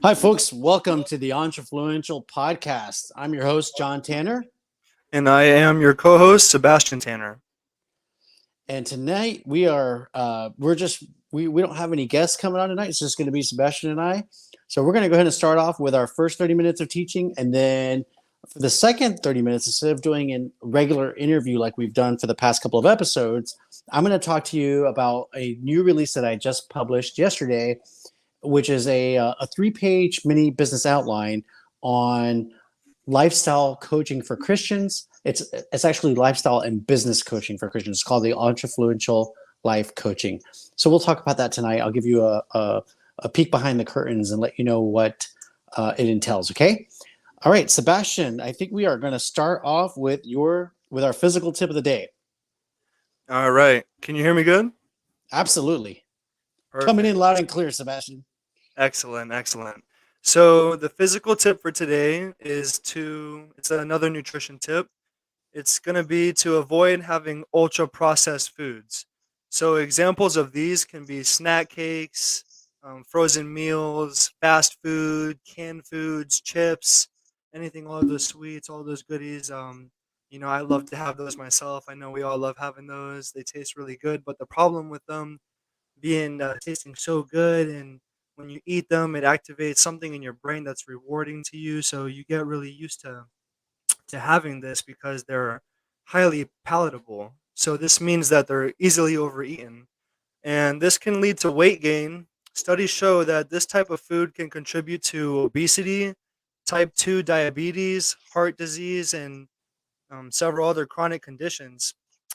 Hi, folks. Welcome to the Entrefluential podcast. I'm your host, John Tanner. And I am your co-host, Sebastian Tanner. And tonight we don't have any guests coming on tonight. It's just going to be Sebastian and I. So we're going to go ahead and start off with our first 30 minutes of teaching. And then for the second 30 minutes, instead of doing a regular interview like we've done for the past couple of episodes, I'm going to talk to you about a new release that I just published yesterday, which is a 3-page mini business outline on lifestyle coaching for Christians. It's actually lifestyle and business coaching for Christians. It's called the Entrefluential Life Coaching. So we'll talk about that tonight. I'll give you a peek behind the curtains and let you know what it entails. Okay. All right, Sebastian. I think we are going to start off with our physical tip of the day. All right. Can you hear me good? Absolutely. Coming in Perfect. loud and clear, Sebastian. Excellent, excellent. So the physical tip for today it's another nutrition tip. It's going to be to avoid having ultra processed foods. So examples of these can be snack cakes, frozen meals, fast food, canned foods, chips, anything, all of those sweets, all those goodies. I love to have those myself. I know we all love having those. They taste really good, but the problem with them being tasting so good, and when you eat them, it activates something in your brain that's rewarding to you. So you get really used to having this because they're highly palatable. So this means that they're easily overeaten, and this can lead to weight gain. Studies show that this type of food can contribute to obesity, type 2 diabetes, heart disease, and several other chronic conditions.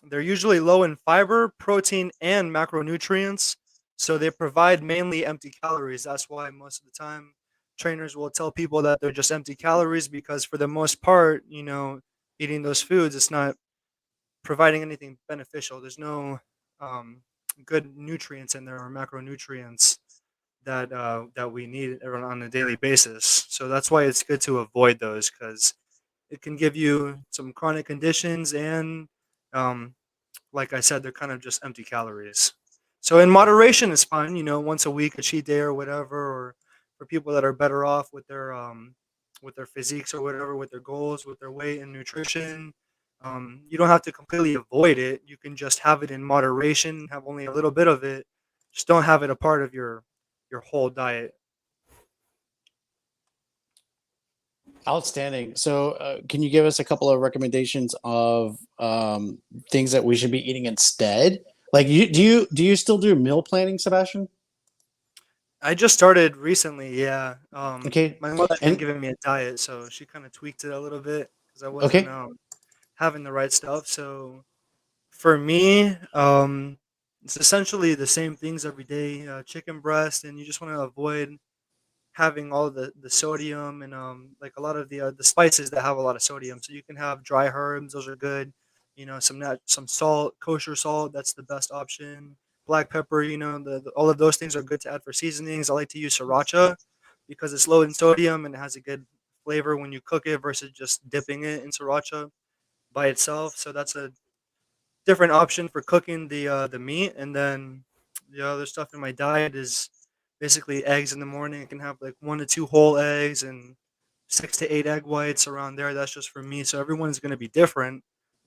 They're usually low in fiber, protein, and macronutrients, so they provide mainly empty calories. That's why most of the time trainers will tell people that they're just empty calories because, for the most part, eating those foods, it's not providing anything beneficial. There's no um, good nutrients in there or macronutrients that we need on a daily basis. So that's why it's good to avoid those because it can give you some chronic conditions and, um, like I said, they're kind of just empty calories. So in moderation is fine, once a week, a cheat day or whatever, or for people that are better off with their physiques or whatever, with their goals, with their weight and nutrition. You don't have to completely avoid it. You can just have it in moderation, have only a little bit of it. Just don't have it a part of your whole diet. Outstanding. So, can you give us a couple of recommendations of things that we should be eating instead? Like, do you still do meal planning, Sebastian? I just started recently, yeah. Okay, My mother's been and giving me a diet, so she kind of tweaked it a little bit because I wasn't okay, having the right stuff. So for me, it's essentially the same things every day: chicken breast, and you just want to avoid having all the sodium and like a lot of the spices that have a lot of sodium. So you can have dry herbs; those are good. Some salt, kosher salt. That's the best option. Black pepper. All of those things are good to add for seasonings. I like to use sriracha because it's low in sodium and it has a good flavor when you cook it versus just dipping it in sriracha by itself. So that's a different option for cooking the meat. And then the other stuff in my diet is basically eggs in the morning. I can have like 1 to 2 whole eggs and 6 to 8 egg whites around there. That's just for me. So everyone's going to be different,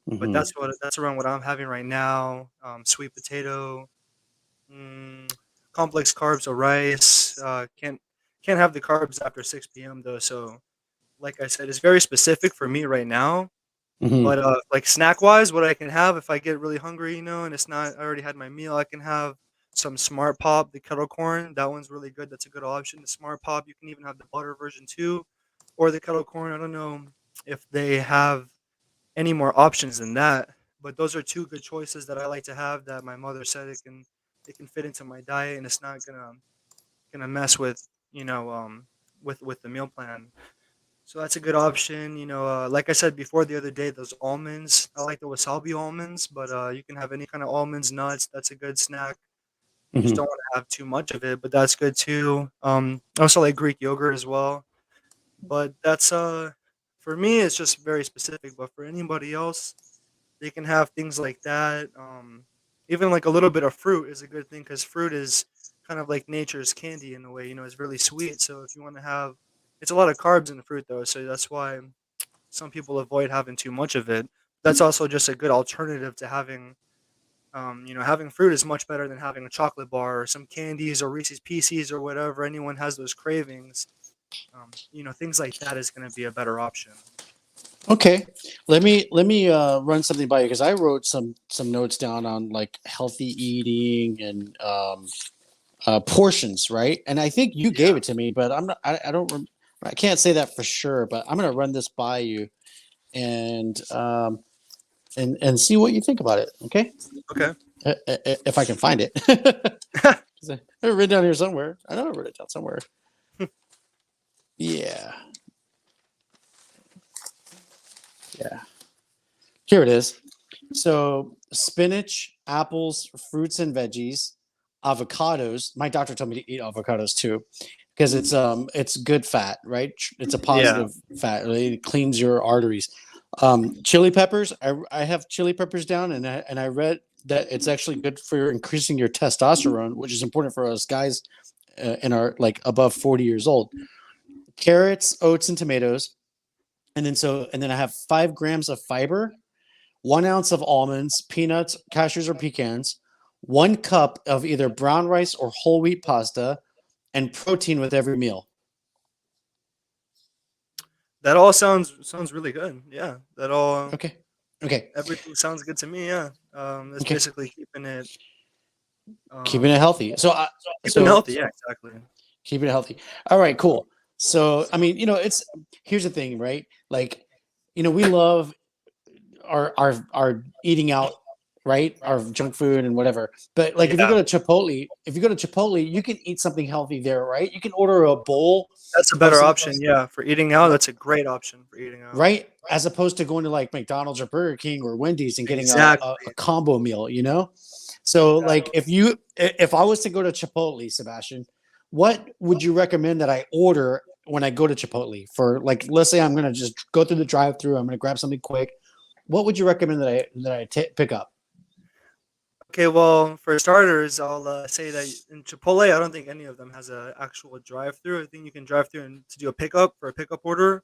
but mhm. that's around what I'm having right now. Sweet potato, mm, complex carbs, or rice. Can't have the carbs after 6 p.m. though. So like I said, it's very specific for me right now. Mhm. But like snack wise, what I can have if I get really hungry, and it's not, I already had my meal, I can have some Smart Pop, the kettle corn. That one's really good. That's a good option. The Smart Pop, you can even have the butter version too, or the kettle corn. I don't know if they have any more options than that, but those are two good choices that I like to have. That my mother said it can fit into my diet, and it's not gonna mess with you know with the meal plan. So that's a good option. Like I said before the other day, those almonds. I like the wasabi almonds, but you can have any kind of almonds, nuts. That's a good snack. You just Mhm. don't want to have too much of it, but that's good too. I also like Greek yogurt as well. But that's for me, it's just very specific. But for anybody else, they can have things like that. Even like a little bit of fruit is a good thing because fruit is kind of like nature's candy in a way. It's really sweet. So if you want to have, it's a lot of carbs in the fruit though. So that's why some people avoid having too much of it. That's also just a good alternative to having, having fruit is much better than having a chocolate bar or some candies or Reese's Pieces or whatever. Anyone has those cravings. Things like that is going to be a better option. Okay, let me run something by you because I wrote some notes down on like healthy eating and portions, right? And I think you gave Yeah. it to me, but I'm not. I don't. I can't say that for sure, but I'm gonna run this by you and and see what you think about it. Okay, Okay. if I can find it. 'Cause I have it written down here somewhere. I know I wrote it down somewhere. Yeah, yeah. Here it is. So spinach, apples, fruits and veggies, avocados. My doctor told me to eat avocados too because it's good fat, right? It's a Yeah. positive fat. Really. It cleans your arteries. Chili peppers. I have chili peppers down, and I read that it's actually good for increasing your testosterone, which is important for us guys in our like above 40 years old. Carrots, oats, and tomatoes, and then I have 5 grams of fiber, 1 ounce of almonds, peanuts, cashews, or pecans, 1 cup of either brown rice or whole wheat pasta, and protein with every meal. That all sounds really good. Yeah. That all Okay. Okay. everything sounds good to me. Yeah. That's Okay. basically keeping it Keeping it um healthy. keeping So healthy. Yeah. Exactly. keeping it healthy. All right, cool. So I mean, it's here's the thing, right? Like, we love our eating out, right? Our junk food and whatever. But like Yeah. if you go to Chipotle, you can eat something healthy there, right? You can order a bowl That's a of better option. Yeah. For eating out, that's a great option for eating out. right? As opposed to going to like McDonald's or Burger King or Wendy's and getting a Exactly. combo meal. So like Exactly. if I was to go to Chipotle, Sebastian, what would you recommend that I order when I go to Chipotle for like let's say I'm gonna just go through the drive-through, I'm gonna grab something quick. What would you recommend that I pick up? Okay, well, for starters, I'll say that in Chipotle, I don't think any of them has a actual drive-through. I think you can drive through and to do a pickup for a pickup order,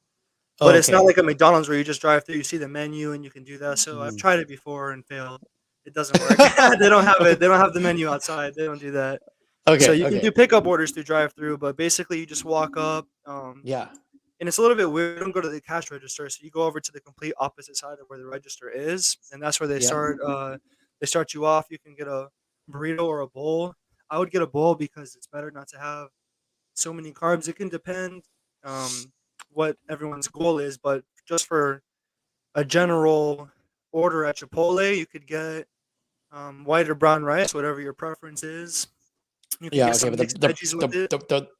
but Oh, it's not okay. like a McDonald's where you just drive through, you see the menu, and you can do that. So I've Mm. tried it before and failed. It doesn't work. They don't have it. Okay. They don't have the menu outside. They don't do that. So Okay. you can do Okay. pickup orders through drive-through, but basically you just walk up, Yeah. and it's a little bit weird. You don't go to the cash register, so you go over to the complete opposite side of where the register is, and that's where they Yep. start. They start you off. You can get a burrito or a bowl. I would get a bowl because it's better not to have so many carbs. It can depend what everyone's goal is, but just for a general order at Chipotle, you could get white or brown rice, whatever your preference is. You can Yeah, get okay, some but mixed veggies with it.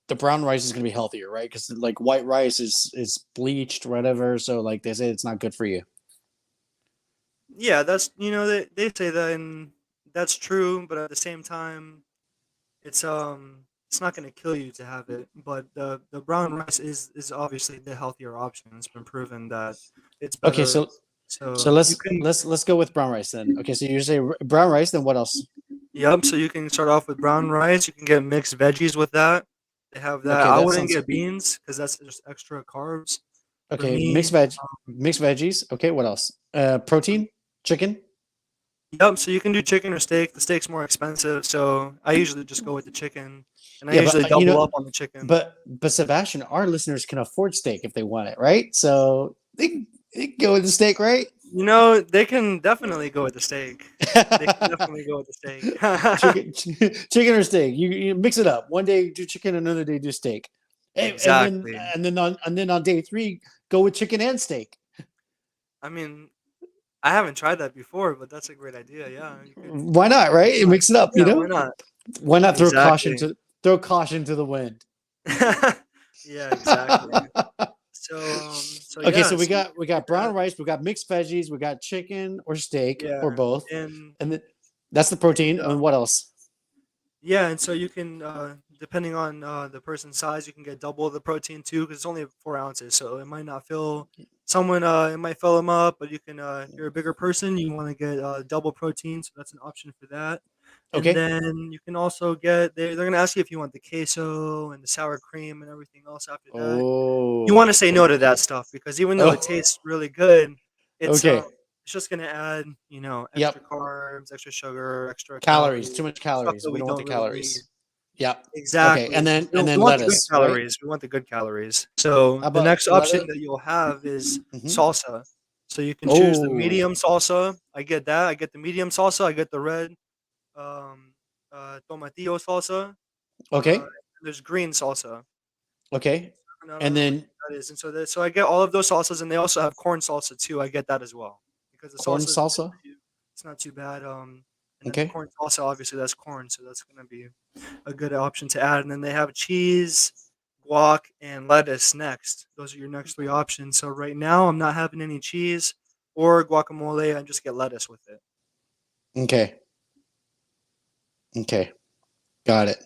the brown rice is gonna be healthier, right? Because like white rice is bleached, whatever. So like they say it's not good for you. Yeah, that's they say that, and that's true, but at the same time, it's not going to kill you to have it. But the brown rice is obviously the healthier option. It's been proven that it's Okay, better. so So you let's can, let's let's go with brown rice then. Okay, so you say brown rice, then what else? yep. So you can start off with brown rice. You can get mixed veggies with that. They have that. Okay, I that wouldn't sounds get beans because that's just extra carbs for okay. me. Mixed veggies. Okay, what else? Protein, chicken. Yep. So you can do chicken or steak. The steak's more expensive, so I usually just go with the chicken, and I Yeah, but usually double up on the chicken. but Sebastian, our listeners can afford steak if they want it, right? So they can go with the steak, right? They can definitely go with the steak. They can definitely go with the steak. chicken or steak. You mix it up. One day do chicken, another day do steak, and then Exactly. on day three go with chicken and steak. I mean, I haven't tried that before, but that's a great idea. Yeah, you could. Why not? Right? Why not? Mix it up. Yeah, why not? Why not Exactly. throw caution to the wind? Yeah, exactly. So Okay, yeah, so we so you got we can do got brown that. rice, we got mixed veggies, we got chicken or steak or Yeah, both, and and then that's the protein. yeah, And what else? yeah, and so you can, depending on the person's size, you can get double the protein too, because it's only 4 ounces, so it might not fill someone. It might fill them up, but you can. If you're a bigger person, you want to get double protein, so that's an option for that. And Okay. then you can also get they're gonna ask you if you want the queso and the sour cream and everything else after that. You Oh. wanna say no to that stuff because even though it Oh. tastes really good, it's, Okay. it's just gonna add, extra Yep. carbs, extra sugar, extra Calories. Too calories, much stuff calories. that We we don't want the don't really need. calories. Yep. Okay. Exactly. And We then want the good lettuce, right? calories. We want the good calories. So How the about next option lettuce? that you'll have is Hmm. salsa. So you can choose the Oh. medium salsa. I get that. I get the medium salsa. I get the red um, tomatillo salsa. Okay. There's green salsa. Okay. And I don't And remember which then that is. And so I get all of those salsas, and they also have corn salsa too. I get that as well because the corn salsa is good salsa. for you. It's not too bad. And then the Okay. corn salsa, obviously, that's corn, so that's gonna be a good option to add. And then they have cheese, guac, and lettuce next. Those are your next three options. So right now, I'm not having any cheese or guacamole. I just get lettuce with it. Okay. Okay. Got it.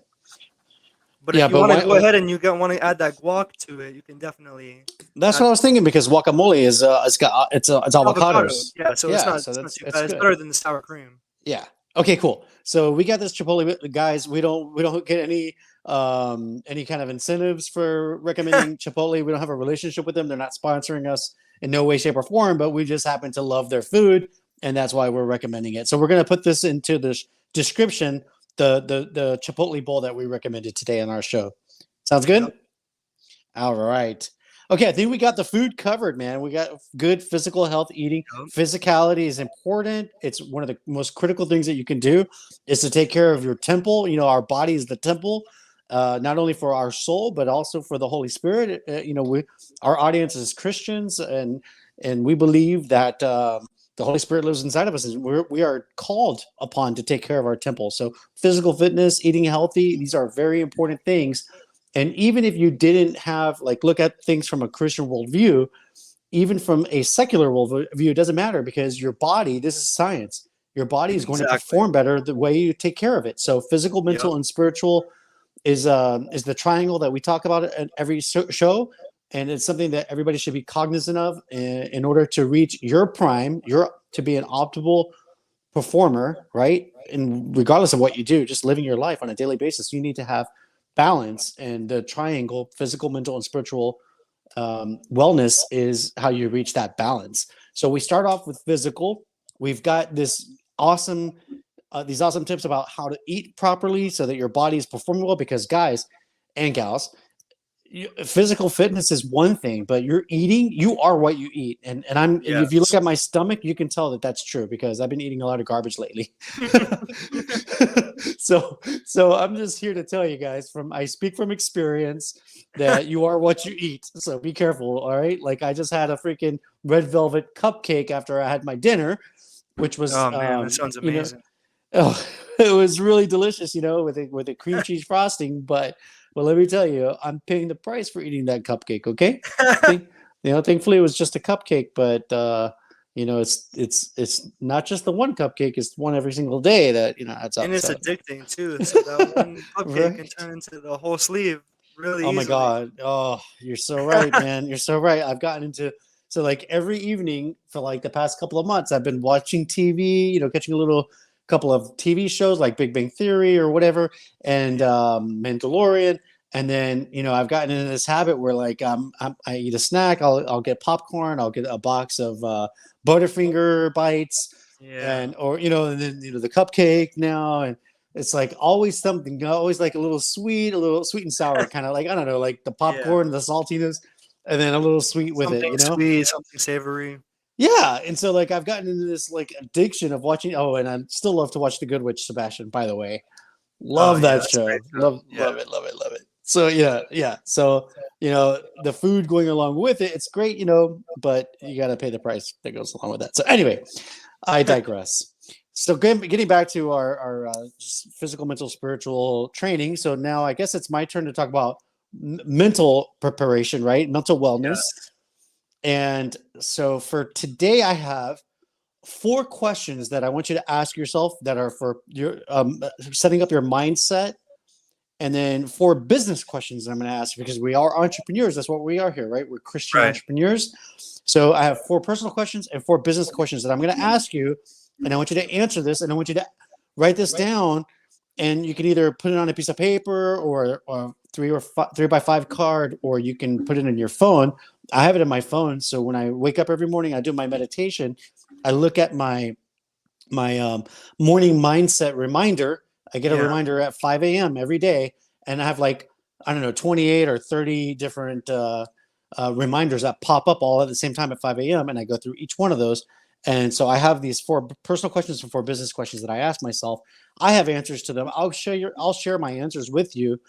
But Yeah, if you but want to why? go ahead and want to add that guac to it, you can definitely That's add what I was thinking because guacamole is it's avocado. avocados. Yeah, so Yeah, so it's not that's too it's bad. It's good. better than the sour cream. Yeah. Okay, cool. So we got this Chipotle guys. We don't get any kind of incentives for recommending Chipotle. We don't have a relationship with them. They're not sponsoring us in no way, shape, or form, but we just happen to love their food, and that's why we're recommending it. So we're gonna put this into the description, the Chipotle bowl that we recommended today on our show. Sounds Yep. good? All right. Okay, I think we got the food covered, man. We got good physical health eating. Yep. Physicality is important. It's one of the most critical things that you can do is to take care of your temple. Our body is the temple, not only for our soul, but also for the Holy Spirit. Our audience is Christians, and we believe that the Holy Spirit lives inside of us, and we are called upon to take care of our temple. So physical fitness, eating healthy, these are very important things. And even if you didn't have look at things from a Christian worldview, even from a secular worldview, it doesn't matter because your body, this is science, your body is going to Exactly. perform better the way you take care of it. So physical, Yep. mental, and spiritual is the triangle that we talk about at every show. And it's something that everybody should be cognizant of in order to reach your prime, to be an optimal performer, right? And regardless of what you do, just living your life on a daily basis, you need to have balance. And the triangle, physical, mental, and spiritual wellness is how you reach that balance. So we start off with physical. We've got these awesome tips about how to eat properly so that your body is performing well. Because guys and gals, physical fitness is one thing, but you are what you eat. And if you look Yes. at my stomach, you can tell that that's true because I've been eating a lot of garbage lately. so I'm just here to tell you guys, I speak from experience, that you are what you eat. So be careful. All right. Like I just had a freaking red velvet cupcake after I had my dinner, which was, Oh man, that sounds amazing. oh, it was really delicious, with a cream cheese frosting. But let me tell you, I'm paying the price for eating that cupcake. Okay, think thankfully it was just a cupcake, but it's not just the one cupcake; it's one every single day that adds And up. it's So addicting too. So that one cupcake can right. turn into the whole sleeve really Oh my easily. God. Oh, you're so right, man. You're so right. I've gotten into so like every evening for like the past couple of months, I've been watching TV, catching a little couple of TV shows like Big Bang Theory or whatever, and Yeah. Mandalorian. And then, I've gotten into this habit where like I eat a snack, I'll get popcorn, I'll get a box of Butterfinger bites, Yeah. and then the cupcake now, and it's like always something, always like a little sweet and sour, kind of like, I don't know, like the Yeah. popcorn, the saltiness, and then a little sweet with it, Something sweet, something savory. Yeah. And so like I've gotten into this like addiction of watching. Oh, and I still love to watch The Good Witch, Sebastian, by the way. Oh Love yeah, that that's a great show. show. Love, Yeah. love it, love it, love it. So yeah, yeah. So the food going along with it, it's great, but you got to pay the price that goes along with that. So anyway, I digress. So getting back to our physical, mental, spiritual training. So now I guess it's my turn to talk about mental preparation, right? Mental wellness. Yes. And so for today, I have 4 questions that I want you to ask yourself that are for your setting up your mindset, and then 4 business questions that I'm going to ask because we are entrepreneurs. That's what we are here, right? We're Christian Right. entrepreneurs. So I have 4 personal questions and 4 business questions that I'm going to ask you, and I want you to answer this, and I want you to write this down, and you can either put it on a piece of paper or 3x5 card, or you can put it in your phone. I have it in my phone, so when I wake up every morning, I do my meditation. I look at my morning mindset reminder. I get a Yeah. reminder at 5 a.m. every day, and I have like, I don't know, 28 or 30 different reminders that pop up all at the same time at 5 a.m. And I go through each one of those. And so I have these 4 personal questions and 4 business questions that I ask myself. I have answers to them. I'll share my answers with you.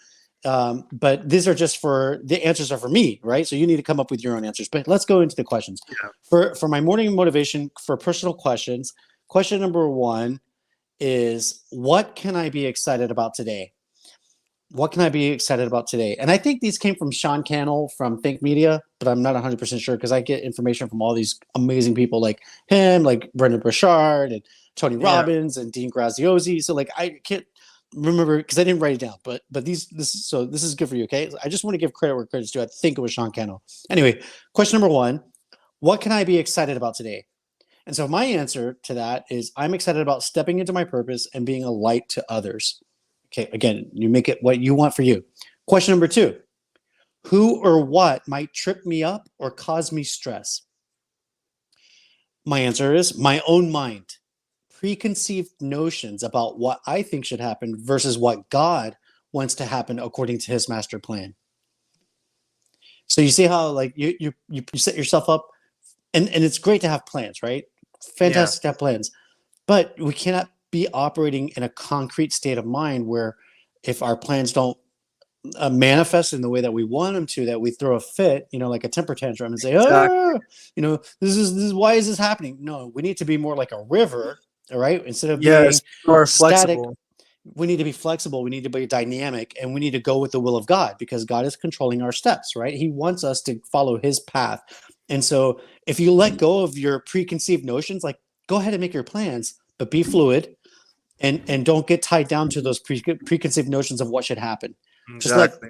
But these are just the answers are for me, right? So you need to come up with your own answers. But let's go into the questions. Yeah. For my morning motivation for personal questions, question number 1 is, what can I be excited about today? What can I be excited about today? And I think these came from Sean Cannell from Think Media, but I'm not 100% sure because I get information from all these amazing people like him, like Brendan Burchard and Tony Robbins and Dean Graziosi. So like I can't remember because I didn't write it down, but this is good for you, okay? I just want to give credit where credit's due. I think it was Sean Cannell. Anyway, question number 1, what can I be excited about today? And so my answer to that is, I'm excited about stepping into my purpose and being a light to others. Okay, again, you make it what you want for you. Question number 2, who or what might trip me up or cause me stress? My answer is my own mind. Preconceived notions about what I think should happen versus what God wants to happen according to his master plan. So you see how like you set yourself up, and it's great to have plans, right? Fantastic to have plans, but we cannot be operating in a concrete state of mind where if our plans don't manifest in the way that we want them to, that we throw a fit, like a temper tantrum and say, oh, this is why is this happening? No, we need to be more like a river, all right? Instead of being more static, flexible. we need to be flexible. We need to be dynamic, and we need to go with the will of God because God is controlling our steps, right? He wants us to follow his path. And so if you let go of your preconceived notions, like go ahead and make your plans, but be fluid and don't get tied down to those preconceived notions of what should happen. Exactly.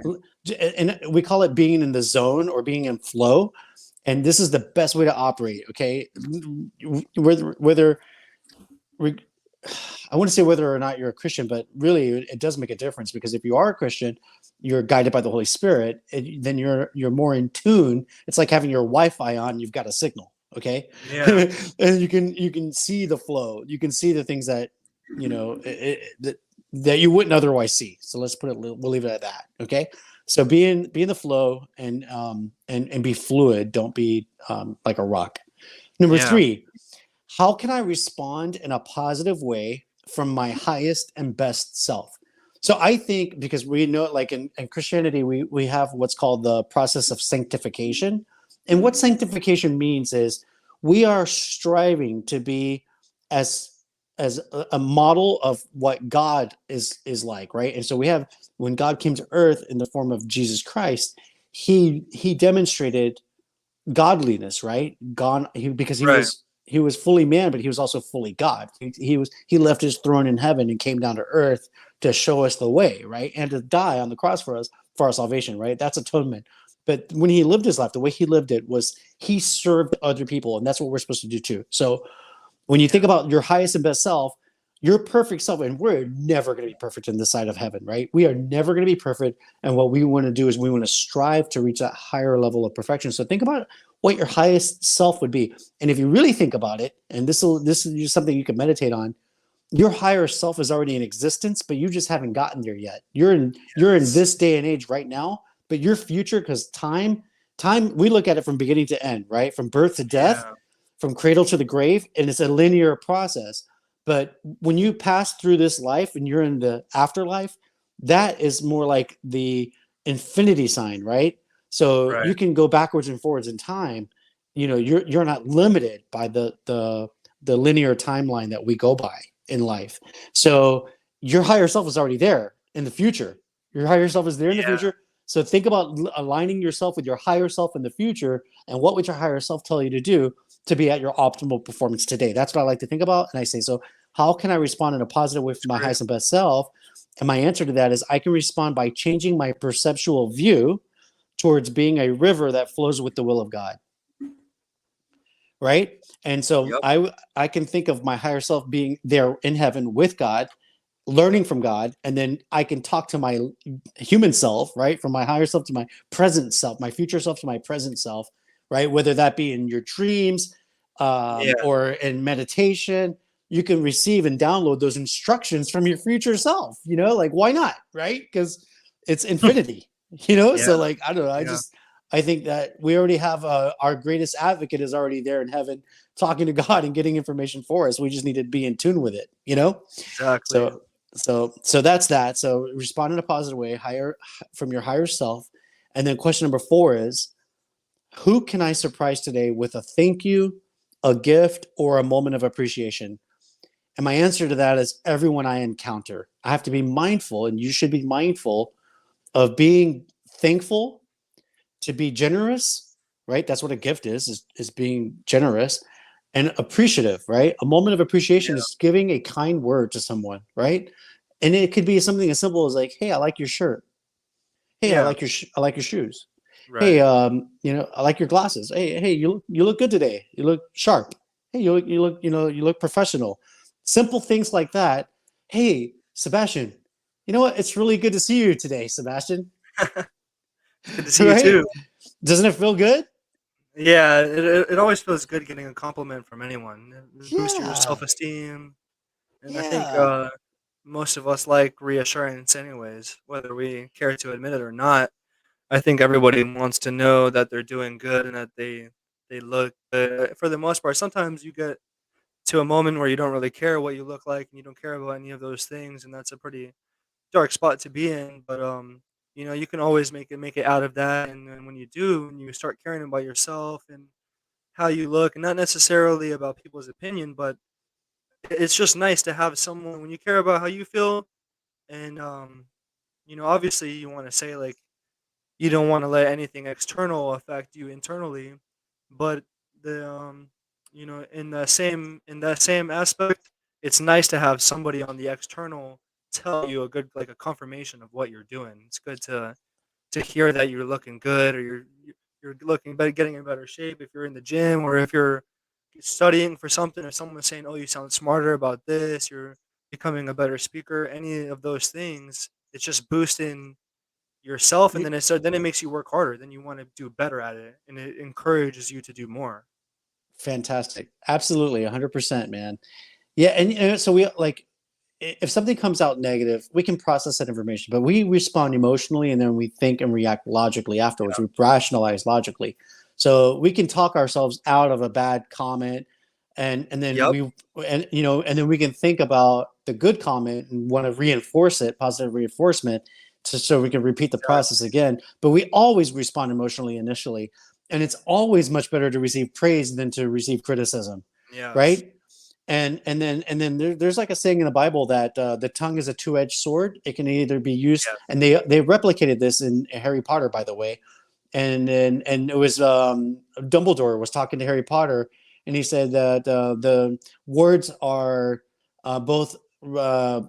And we call it being in the zone or being in flow. And this is the best way to operate. Okay. Whether I want to say whether or not you're a Christian, but really it does make a difference, because if you are a Christian, you're guided by the Holy Spirit, then you're more in tune. It's like having your Wi-Fi on, you've got a signal. Okay. Yeah. And you can see the flow. You can see the things that, that you wouldn't otherwise see. So we'll leave it at that. Okay. So be in the flow and be fluid. Don't be like a rock. Number 3, how can I respond in a positive way from my highest and best self? So I think, because we know, like in Christianity, we have what's called the process of sanctification. And what sanctification means is we are striving to be as a model of what God is like, right? And so when God came to earth in the form of Jesus Christ, he demonstrated godliness, right? Because he was fully man, but he was also fully God. He left his throne in heaven and came down to earth to show us the way, right? And to die on the cross for us, for our salvation, right? That's atonement. But when he lived his life, the way he lived it was he served other people, and that's what we're supposed to do too. So when you think about your highest and best self, your perfect self, and we're never going to be perfect in this side of heaven, right? We are never going to be perfect. And what we want to do is we want to strive to reach that higher level of perfection. So think about what your highest self would be. And if you really think about it, and this is something you can meditate on, your higher self is already in existence, but you just haven't gotten there yet. You're in this day and age right now, but your future, because time, we look at it from beginning to end, right? From birth to death, from cradle to the grave, and it's a linear process. But when you pass through this life and you're in the afterlife, that is more like the infinity sign, right? So you can go backwards and forwards in time. You're not limited by the linear timeline that we go by in life. So your higher self is already there in the future. Your higher self is there in the future. So think about aligning yourself with your higher self in the future, and what would your higher self tell you to do to be at your optimal performance today? That's what I like to think about. And I say, so how can I respond in a positive way for my highest and best self? And my answer to that is I can respond by changing my perceptual view towards being a river that flows with the will of God. Right? And so I can think of my higher self being there in heaven with God, learning from God, and then I can talk to my human self, right? From my higher self to my present self, my future self to my present self, right? Whether that be in your dreams Yeah. or in meditation, you can receive and download those instructions from your future self, like why not, right? Because it's infinity, Yeah. so like, I don't know, Yeah. I think that we already have our greatest advocate is already there in heaven talking to God and getting information for us. We just need to be in tune with it. Exactly. So that's that. So respond in a positive way, higher from your higher self. And then question number 4 is, who can I surprise today with a thank you, a gift, or a moment of appreciation? And my answer to that is everyone I encounter. I have to be mindful, and you should be mindful of being thankful, to be generous, right? That's what a gift is being generous, and appreciative, right? A moment of appreciation Yeah. is giving a kind word to someone, right? And it could be something as simple as like, "Hey, I like your shirt. Hey, Yeah. I like your shoes. Hey, Right. I like your glasses. Hey, you look good today. You look sharp. Hey, you look professional." Simple things like that. Hey, Sebastian, you know what? It's really good to see you today, Sebastian. It's good to see you Right? too. Doesn't it feel good? Yeah, it always feels good getting a compliment from anyone. It boosts your Yeah. self-esteem, and I think Yeah. most of us like reassurance anyways, whether we care to admit it or not. I think everybody wants to know that they're doing good and that they look good. For the most part, sometimes you get to a moment where you don't really care what you look like and you don't care about any of those things, and that's a pretty dark spot to be in. But you can always make it out of that, and then when you do, and you start caring about yourself and how you look, and not necessarily about people's opinion, but it's just nice to have someone when you care about how you feel, and obviously you want to say like you don't want to let anything external affect you internally, but the in that same aspect, it's nice to have somebody on the external tell you a good like a confirmation of what you're doing. It's good to hear that you're looking good or you're looking better, getting in better shape if you're in the gym or if you're studying for something or someone's saying, "Oh, you sound smarter about this, you're becoming a better speaker," any of those things, it's just boosting yourself, and then it makes you work harder, then you wanna do better at it, and it encourages you to do more. Fantastic. Absolutely. 100%, man. Yeah. And so we like, if something comes out negative, we can process that information, but we respond emotionally and then we think and react logically afterwards. Yeah. We rationalize logically. So we can talk ourselves out of a bad comment, and then Yep. and then we can think about the good comment and want to reinforce it, positive reinforcement, so we can repeat the process Exactly. again. But we always respond emotionally initially. And it's always much better to receive praise than to receive criticism, Yes. right? And then there's like a saying in the Bible that the tongue is a two-edged sword. It can either be used, Yes. and they replicated this in Harry Potter, by the way. And it was Dumbledore was talking to Harry Potter, and he said that the words are both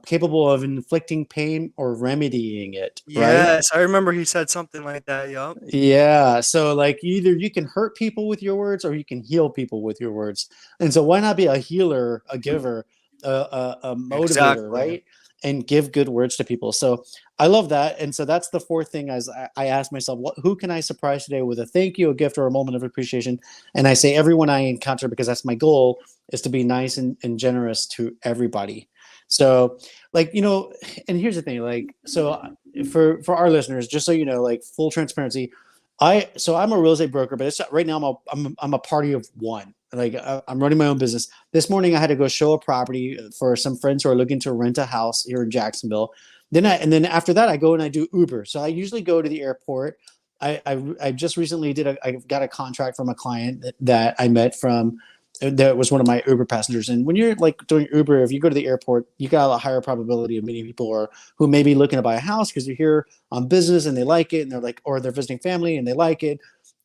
capable of inflicting pain or remedying it, right? Yes, I remember he said something like that, yup. Yeah. So like either you can hurt people with your words or you can heal people with your words. And so why not be a healer, a giver, a motivator, Exactly. right? And give good words to people. So I love that. And so that's the fourth thing as I ask myself, who can I surprise today with a thank you, a gift, or a moment of appreciation? And I say everyone I encounter, because that's my goal, is to be nice and generous to everybody. So like, and here's the thing, like, so for our listeners, just so you know, like full transparency, I'm a real estate broker, but it's right now I'm a party of one. Like I'm running my own business. This morning I had to go show a property for some friends who are looking to rent a house here in Jacksonville. And then after that I go and I do Uber. So I usually go to the airport. I just recently I got a contract from a client that I met from that was one of my Uber passengers. And when you're like doing Uber, if you go to the airport, you got a higher probability of meeting people or who may be looking to buy a house because they're here on business and they like it, and they're like, or they're visiting family and they like it.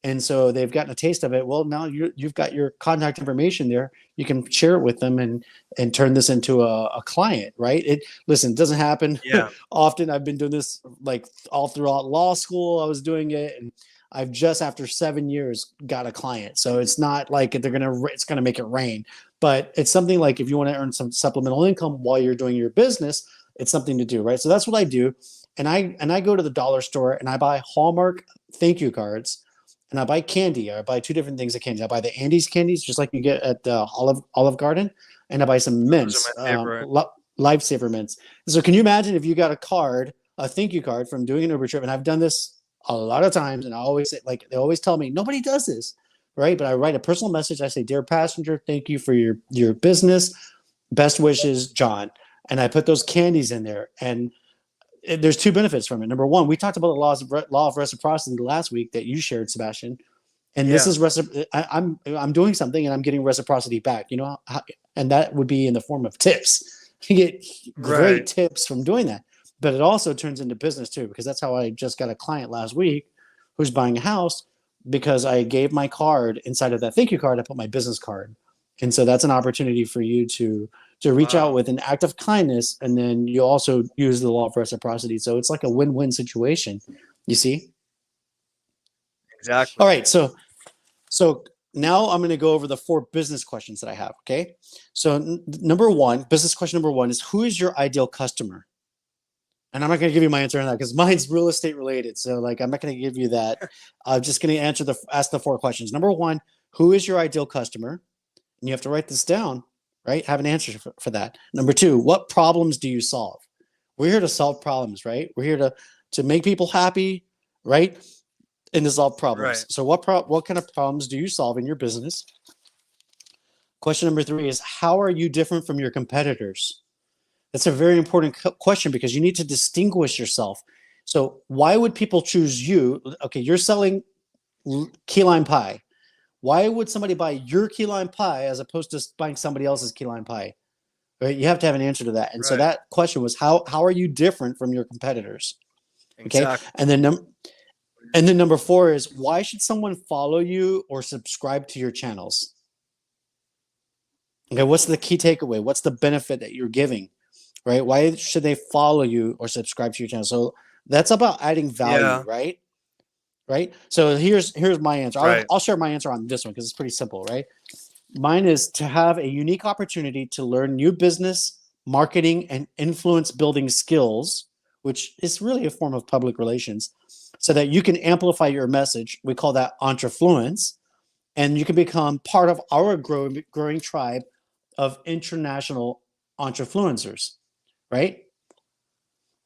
And so they've gotten a taste of it. Well, now you've got your contact information there. You can share it with them and turn this into a client, right? Listen, it doesn't happen Yeah. often. I've been doing this like all throughout law school. I was doing it, and I've just after 7 years got a client. So it's not like it's gonna make it rain, but it's something like if you want to earn some supplemental income while you're doing your business, It's something to do, right? So that's what I do. And I go to the dollar store and I buy Hallmark thank you cards, and I buy candy. I buy two different things of candy. I buy the Andes candies, just like you get at the Olive Garden, and I buy some Those are mints, my favorite. Lifesaver mints. So can you imagine if you got a thank you card from doing an Uber trip? And I've done this a lot of times, and I always say, like, they always tell me nobody does this, right? But I write a personal message. I say, "Dear passenger, thank you for your business. Best wishes, John." And I put those candies in there, and there's two benefits from it. Number one, we talked about the law of reciprocity last week that you shared, Sebastian. And this Yeah. is I'm doing something and I'm getting reciprocity back. And that would be in the form of tips. You get Right. great tips from doing that, but it also turns into business too, because that's how I just got a client last week who's buying a house because I gave my card inside of that thank you card. I put my business card, and so that's an opportunity for you to reach out Wow. with an act of kindness, and then you also use the law of reciprocity. So it's like a win-win situation. You see? All Exactly. right, so now I'm going to go over the 4 business questions that I have. Okay. So business question number one is, who is your ideal customer? And I'm not going to give you my answer on that because mine's real estate related. So like, I'm not going to give you that. I'm just going to ask the 4 questions. Number one, who is your ideal customer? And you have to write this down, right? Have an answer for that. Number 2, what problems do you solve? We're here to solve problems, right? We're here to make people happy, right? And to solve problems. Right. So what kind of problems do you solve in your business? Question number 3 is, how are you different from your competitors? That's a very important question because you need to distinguish yourself. So why would people choose you? Okay, you're selling key lime pie. Why would somebody buy your key lime pie as opposed to buying somebody else's key lime pie? Right? You have to have an answer to that. And so Right. that question was, how are you different from your competitors? Okay, Exactly. and then number 4 is, why should someone follow you or subscribe to your channels? Okay, what's the key takeaway? What's the benefit that you're giving? Right? Why should they follow you or subscribe to your channel? So that's about adding value, Yeah. right? Right. So here's my answer. Right. I'll share my answer on this one because it's pretty simple, right? Mine is to have a unique opportunity to learn new business, marketing, and influence building skills, which is really a form of public relations, so that you can amplify your message. We call that entrefluence, and you can become part of our growing tribe of international entrefluencers, right?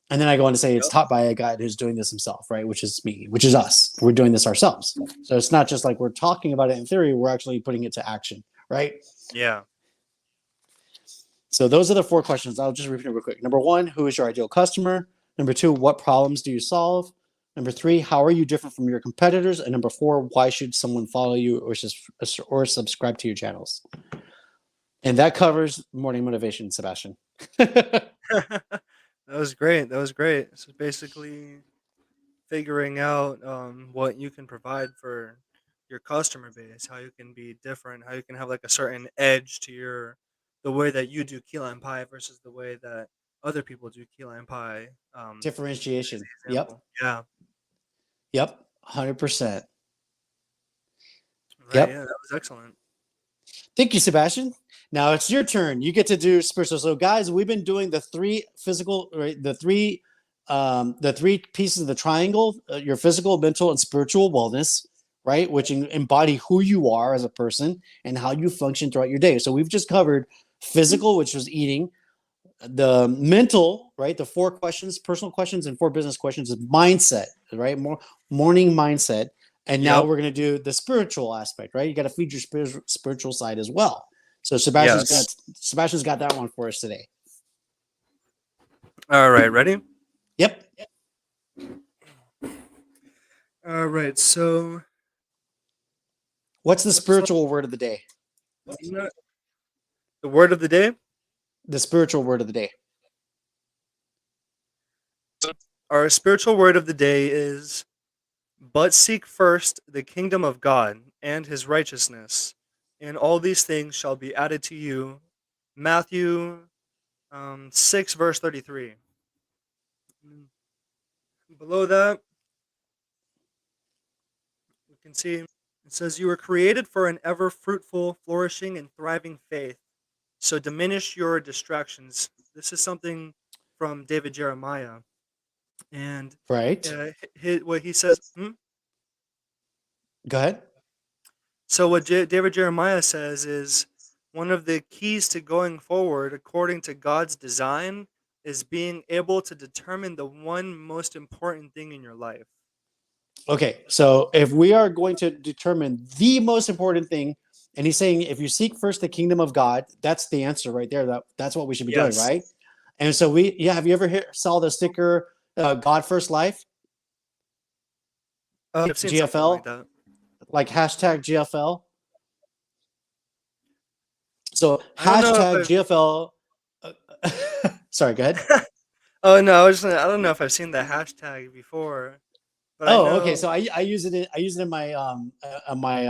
And then I go on to say it's Yep. taught by a guy who's doing this himself, right? Which is me, which is us. We're doing this ourselves. So it's not just like we're talking about it in theory, we're actually putting it to action, right? Yeah. So those are the 4 questions. I'll just repeat it real quick. Number 1, who is your ideal customer? Number 2, what problems do you solve? Number 3, how are you different from your competitors? And number 4, why should someone follow you or subscribe to your channels? And that covers morning motivation, Sebastian. That was great. That was great. So basically figuring out what you can provide for your customer base, how you can be different, how you can have like a certain edge to the way that you do key lime pie versus the way that other people do key lime pie. Differentiation. Yep. Example. Yeah. Yep. 100%. Right. Yeah. Yep. That was excellent. Thank you, Sebastian. Now it's your turn. You get to do spiritual. So, guys, we've been doing the 3 physical, right? The three pieces of the triangle: your physical, mental, and spiritual wellness, right? Which embody who you are as a person and how you function throughout your day. So we've just covered physical, which was eating. The mental, right? The 4 questions, personal questions, and 4 business questions is mindset, right? Morning mindset. And now Yep. we're going to do the spiritual aspect, right? You got to feed your spiritual side as well. So Yes. Sebastian's got that one for us today. All right. Ready? Yep. All right. So What's the what's spiritual word of the day? the word of the day? The spiritual word of the day. Our spiritual word of the day is, but seek first the kingdom of God and his righteousness, and all these things shall be added to you. Matthew 6, verse 33. Mm, Below that, you can see it says, you were created for an ever fruitful, flourishing, and thriving faith. So diminish your distractions. This is something from David Jeremiah, and Right. what he says. Go ahead. So what David Jeremiah says is one of the keys to going forward, according to God's design, is being able to determine the one most important thing in your life. Okay, so if we are going to determine the most important thing, and he's saying if you seek first the kingdom of God, that's the answer right there. That's what we should be doing, Yes. right? And so have you ever saw the sticker God First Life, I've seen something like GFL, that. like hashtag GFL? So I don't know if hashtag I've. GFL. Sorry, go ahead. Oh no, I don't know if I've seen the hashtag before, but I Oh, okay. know. So I use it. I use it in my on my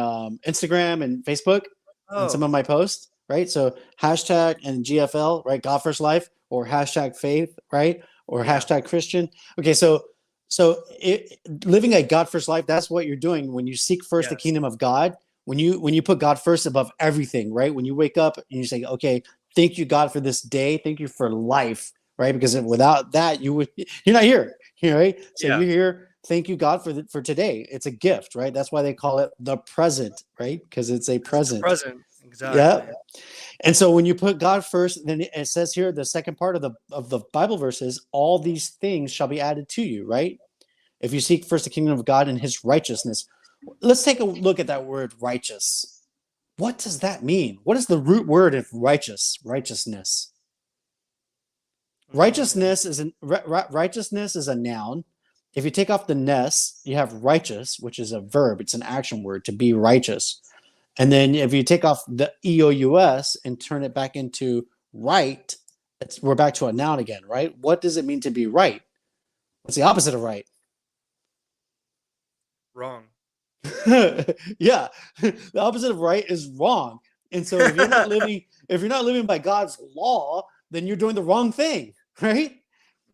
Instagram and Facebook and some Oh, of my posts. Right. So hashtag and GFL. Right. God First Life or hashtag faith. Right. Or yeah. hashtag Christian. Okay. Living a God First life. That's what you're doing when you seek first the Yes. kingdom of God. When you put God first above everything. Right. When you wake up and you say, okay, thank you God for this day. Thank you for life. Right. Because without that, you're not here. Right. So Yeah. you're here. Thank you God for today. It's a gift, right? That's why they call it the present, right? Because it's a Because it's a present. present. Yeah. Exactly. And so when you put God first, then it says here the second part of the Bible verse is all these things shall be added to you, right? If you seek first the kingdom of God and his righteousness. Let's take a look at that word righteous. What does that mean? What is the root word of righteousness? Mm, Righteousness is a noun. If you take off the ness, you have righteous, which is a verb. It's an action word to be righteous. And then if you take off the eous and turn it back into right, we're back to a noun again, right? What does it mean to be right? What's the opposite of right? wrong. Yeah, the opposite of right is wrong. And so if you're not living by God's law, then you're doing the wrong thing, right?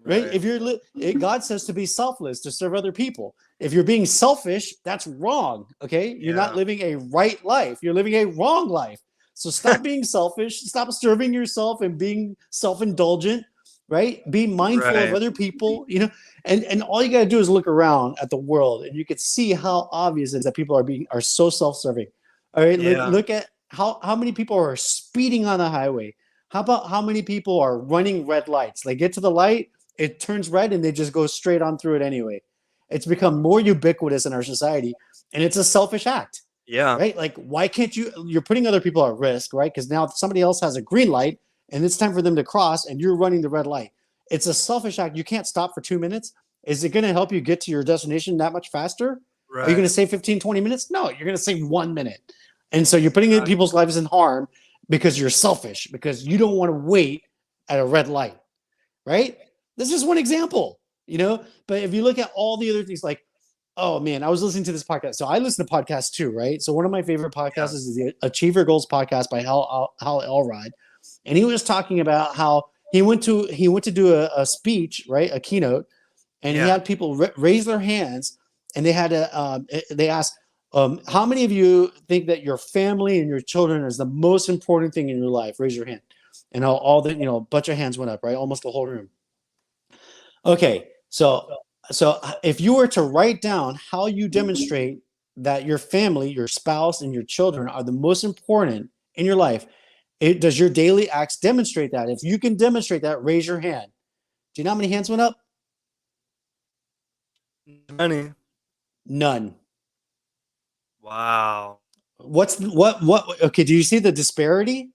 Right? Right. God says to be selfless, to serve other people. If you're being selfish, that's wrong. Okay, you're not Yeah. living a right life. You're living a wrong life. So stop being selfish. Stop serving yourself and being self-indulgent. Right? Be mindful of Right. other people. And all you got to do is look around at the world, and you could see how obvious it is that people are so self-serving. All right, Yeah. look at how many people are speeding on the highway. How about how many people are running red lights? They get to the light, it turns red, and they just go straight on through it anyway. It's become more ubiquitous in our society, and it's a selfish act, Yeah. right? Like, why can't you're putting other people at risk, right? Because now somebody else has a green light and it's time for them to cross and you're running the red light. It's a selfish act. You can't stop for 2 minutes. Is it going to help you get to your destination that much faster? Are you going to Right. save 15, 20 minutes? No, you're going to save 1 minute. And so you're putting Exactly. people's lives in harm because you're selfish, because you don't want to wait at a red light, right? This is one example. But if you look at all the other things, like, oh man, I was listening to this podcast. So I listen to podcasts too, right? So one of my favorite podcasts Yeah. is the Achieve Your Goals podcast by Hal Elrod, and he was talking about how he went to do a speech, right, a keynote, and he Yeah. had people raise their hands, and they asked, how many of you think that your family and your children is the most important thing in your life? Raise your hand. And all the bunch of hands went up, right? Almost the whole room. Okay, so if you were to write down how you demonstrate that your family, your spouse, and your children are the most important in your life, does your daily acts demonstrate that? If you can demonstrate that, raise your hand. Do you know how many hands went up? Money. None. Wow. What? Okay, do you see the disparity?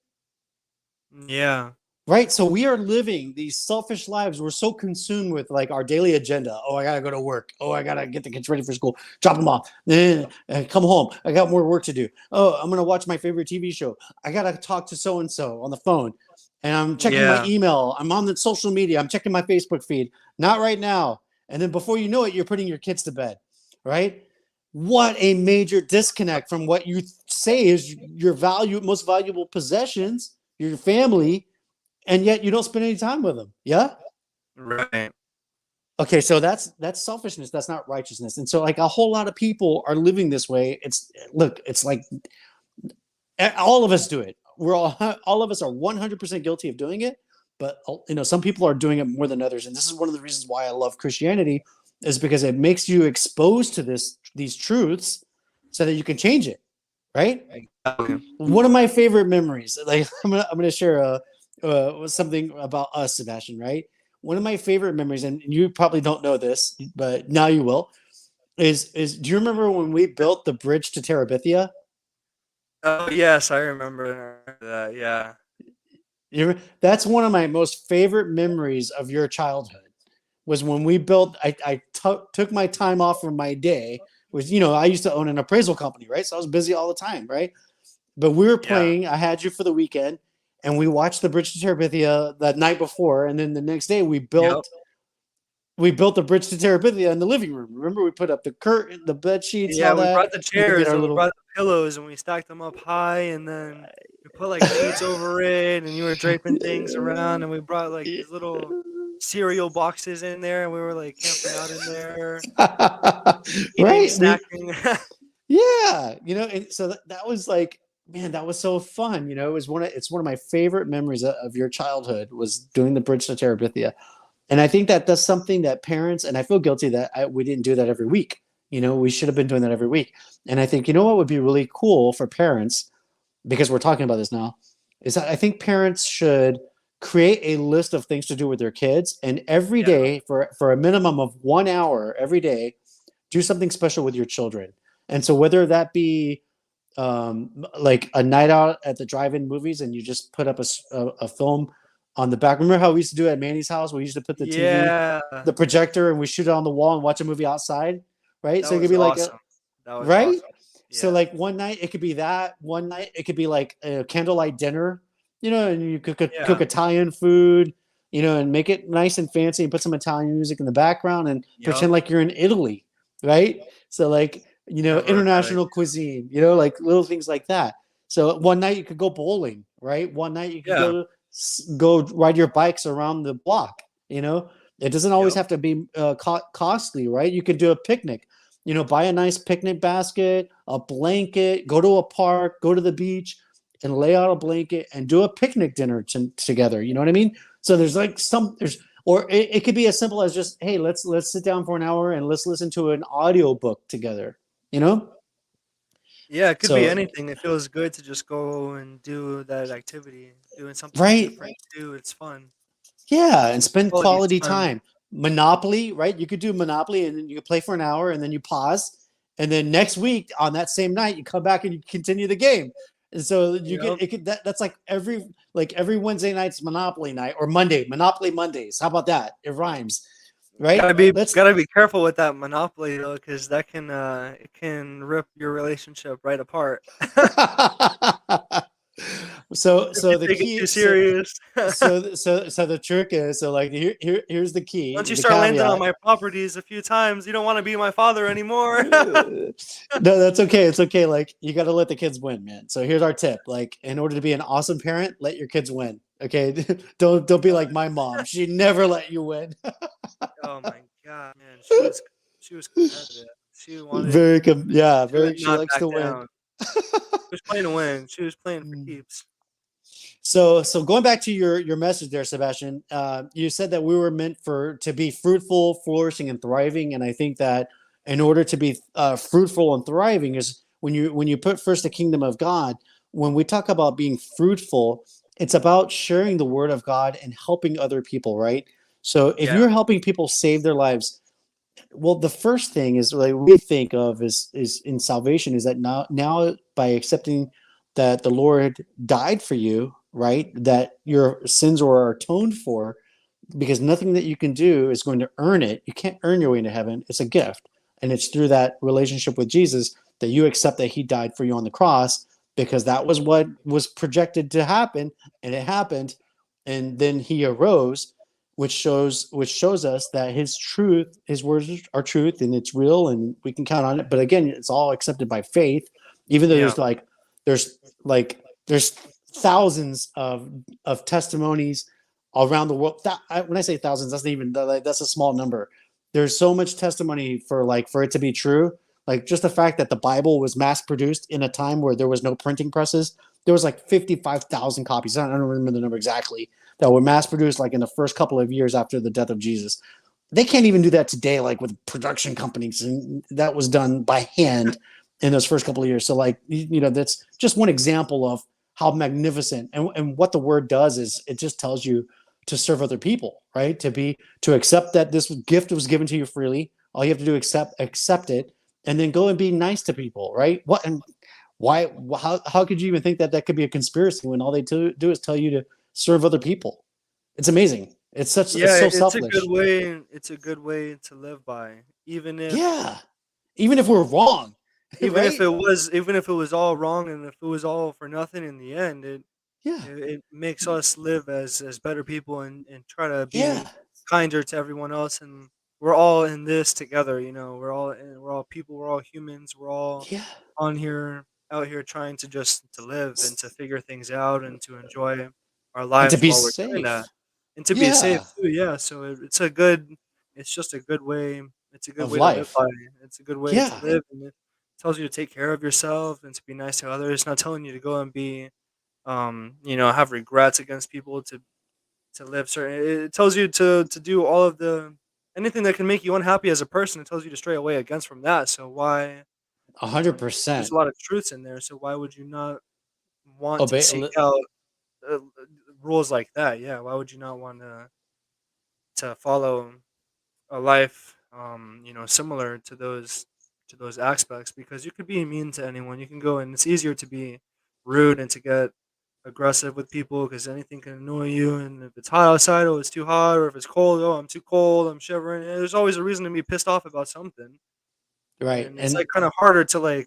Yeah. Right. So we are living these selfish lives. We're so consumed with like our daily agenda. Oh, I got to go to work. Oh, I got to get the kids ready for school, drop them off, come home. I got more work to do. Oh, I'm going to watch my favorite TV show. I got to talk to so-and-so on the phone, and I'm checking my Yeah. email. I'm on the social media. I'm checking my Facebook feed. Not right now. And then before you know it, you're putting your kids to bed. Right. What a major disconnect from what you say is your most valuable possessions, your family, and yet you don't spend any time with them. Yeah. Right. Okay, so that's selfishness. That's not righteousness. And so like a whole lot of people are living this way. It's like all of us do it. We're all of us are 100% guilty of doing it, but some people are doing it more than others. And this is one of the reasons why I love Christianity, is because it makes you exposed to these truths so that you can change it. Right. Exactly. One of my favorite memories, like I'm gonna share something about us, Sebastian. Right. One of my favorite memories, and you probably don't know this, but now you will, is do you remember when we built the bridge to Terabithia? Oh yes, I remember that. Yeah. That's one of my most favorite memories of your childhood, was when we built. Took my time off from my day. I used to own an appraisal company, right? So I was busy all the time, right? But we were Yeah. playing. I had you for the weekend, and we watched the bridge to Terabithia that night before, and then the next day we Yep. built the bridge to Terabithia in the living room. Remember, we put up the curtain, the bed sheets, Yeah, all we that. brought the We did chairs our and we little. brought the pillows and we stacked them up high and then we put like sheets over it and you were draping things around and we brought like these little cereal boxes in there and we were like camping out in there, eating, Right? snacking. Yeah, and so that was like, man, that was so fun. It's one of my favorite memories of your childhood, was doing the bridge to Terabithia. And I think that that's something that parents, and I feel guilty that we didn't do that every week. We should have been doing that every week. And I think, what would be really cool for parents, because we're talking about this now, is that I think parents should create a list of things to do with their kids. And every Yeah. day, for a minimum of 1 hour every day, do something special with your children. And so whether that be like a night out at the drive-in movies, and you just put up a film on the back. Remember how we used to do it at Manny's house? We used to put the TV, Yeah. the projector, and we shoot it on the wall and watch a movie outside, right? That So it could was be like awesome. That was right. awesome. So Yeah. like one night it could be that. One night it could be like a candlelight dinner, and you could cook Yeah. Italian food, and make it nice and fancy, and put some Italian music in the background and Yep. pretend like you're in Italy, right? So like, Never a bad idea. international cuisine, like little things like that. So one night you could go bowling, right? One night you could Yeah. go ride your bikes around the block. It doesn't always Yep. have to be costly, right? You could do a picnic. Buy a nice picnic basket, a blanket, go to a park, go to the beach, and lay out a blanket and do a picnic dinner together. You know what I mean? So there's like or it could be as simple as just, hey, let's sit down for an hour and let's listen to an audio book together. You know? Yeah, it could be So anything. It feels good to just go and do that activity, doing something right, different too. It's fun. yeah, and spend Quality quality time. time. Monopoly, right? You could do Monopoly, and then you could play for an hour, and then you pause, and then next week on that same night you come back and you continue the game. And so you get Yep. it. That's like every Wednesday night's Monopoly night, or Monopoly Mondays. How about that? It rhymes, right? Let's Gotta be careful with that monopoly though, because that can it can rip your relationship right apart so if you the take it key too serious. so the trick is, so like here's the key, Once you the start landing on caveat. my properties a few times, you don't want to be my father anymore. No, that's okay. It's okay. Like, you got to let the kids win, man. So here's our tip. Like, in order to be an awesome parent, let your kids win. Okay. Don't be like my mom. She never let you win. Oh my god, man, she was competitive. She wanted Yeah, she would very, she not likes back to win. down. She was playing to win. She was playing for keeps. So going back to your message there, Sebastian, you said that we were meant to be fruitful, flourishing, and thriving. And I think that in order to be fruitful and thriving, is when you put first the kingdom of God. When we talk about being fruitful, it's about sharing the word of God and helping other people, right? So if Yeah, you're helping people save their lives, well, the first thing is, like, we think of is in salvation, is that now by accepting that the Lord died for you, right? That your sins were atoned for, because nothing that you can do is going to earn it. You can't earn your way into heaven. It's a gift. And it's through that relationship with Jesus that you accept that he died for you on the cross, because that was what was projected to happen, and it happened. And then he arose, which shows us that his words are truth, and it's real, and we can count on it. But again, it's all accepted by faith, even though yeah, there's there's thousands of testimonies around the world. When I say thousands, that's a small number. There's so much testimony for it to be true. Like, just the fact that the Bible was mass produced in a time where there was no printing presses. There was like 55,000 copies. I don't remember the number exactly, that were mass produced like in the first couple of years after the death of Jesus. They can't even do that today, like with production companies, and that was done by hand in those first couple of years. So, like, that's just one example of how magnificent and what the word does is it just tells you to serve other people, right? To accept that this gift was given to you freely. All you have to do is accept it, and then go and be nice to people, right? What and why? How could you even think that could be a conspiracy when all they do is tell you to serve other people? It's amazing. It's Yeah, so it's a good selfish. way. It's a good way to live by, Yeah. Even if we're wrong, right? even if it was all wrong and if it was all for nothing in the end. Yeah. It makes us live as better people and try to Yeah. be kinder to everyone else, and we're all in this together, we're all people, we're all humans, we're all Yeah. on here out here trying to just to live and to figure things out and to enjoy our And to lives be while we're doing that safe. and to be safe Yeah. too. Yeah, so it's just a good way. It's a good Of way to live life. by. It's a good way to Yeah. live, and it tells you to take care of yourself and to be nice to others. It's not telling you to go and be have regrets against people to live certain. It tells you to do all of the anything that can make you unhappy as a person. It tells you to stray away against from that. So why, A you know, hundred there's a percent. lot of truths in there. So why would you not want to Obey. seek out uh, rules like that? Yeah, why would you not want to follow a life, similar to those aspects? Because you could be mean to anyone. You can go and it's easier to be rude and to get aggressive with people because anything can annoy you. And if it's hot outside, oh, it's too hot, or if it's cold, oh, I'm too cold, I'm shivering. And there's always a reason to be pissed off about something. Right. And it's And like kind of harder to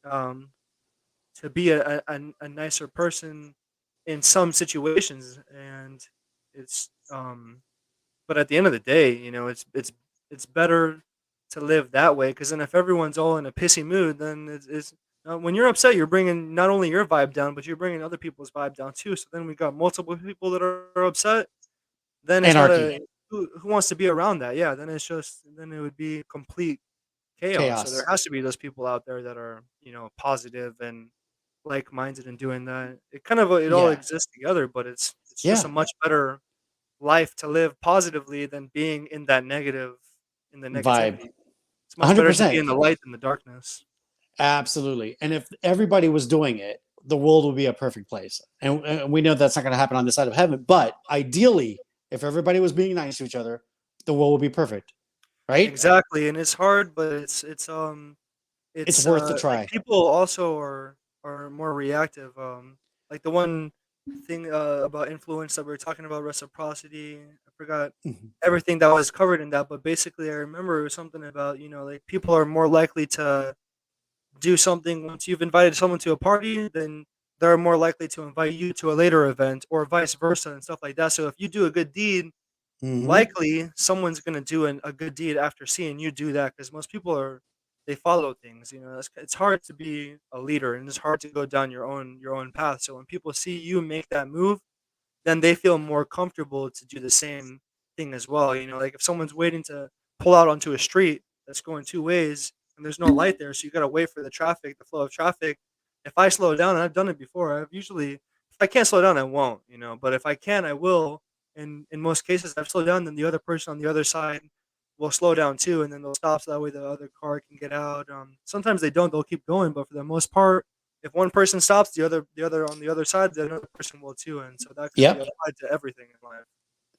um to be a nicer person in some situations. And it's but at the end of the day, it's better to live that way because then if everyone's all in a pissy mood, then it's when you're upset, you're bringing not only your vibe down, but you're bringing other people's vibe down too. So then we got multiple people that are upset. Then it's not anarchy. a who wants to be around that. Yeah, then it would be complete chaos. So there Chaos. has to be those people out there that are positive and like minded and doing that. It all Yeah. exists together, but it's just a Yeah. much better life to live positively than being in the Vibe. negativity. It's A much hundred better to be percent. in the light than the darkness. Absolutely. And if everybody was doing it, the world would be a perfect place. And we know that's not going to happen on this side of heaven. But ideally, if everybody was being nice to each other, the world would be perfect. Right? Exactly, and it's hard, but It's it's worth the like try. people also are more reactive. Like the one thing about influence that we were talking about, reciprocity. I forgot Mhm. everything that was covered in that, but basically, I remember it was something about like people are more likely to do something once you've invited someone to a party, then they're more likely to invite you to a later event or vice versa and stuff like that. So if you do a good deed, Mhm. likely someone's going to do a good deed after seeing you do that because most people they follow things. It's hard to be a leader and it's hard to go down your own path. So when people see you make that move, then they feel more comfortable to do the same thing as well. Like if someone's waiting to pull out onto a street that's going two ways and there's no light there, so you got to wait for the flow of traffic. If I slow down, and I've done it before, if I can't slow down, I won't. But if I can, I will. And in most cases, I've slowed down, then the other person on the other side will slow down too, and then they'll stop so that way the other car can get out. Sometimes they don't; they'll keep going, but for the most part, if one person stops, the other on the other side, the other person will too, and so that could be Yep. applied to everything in life.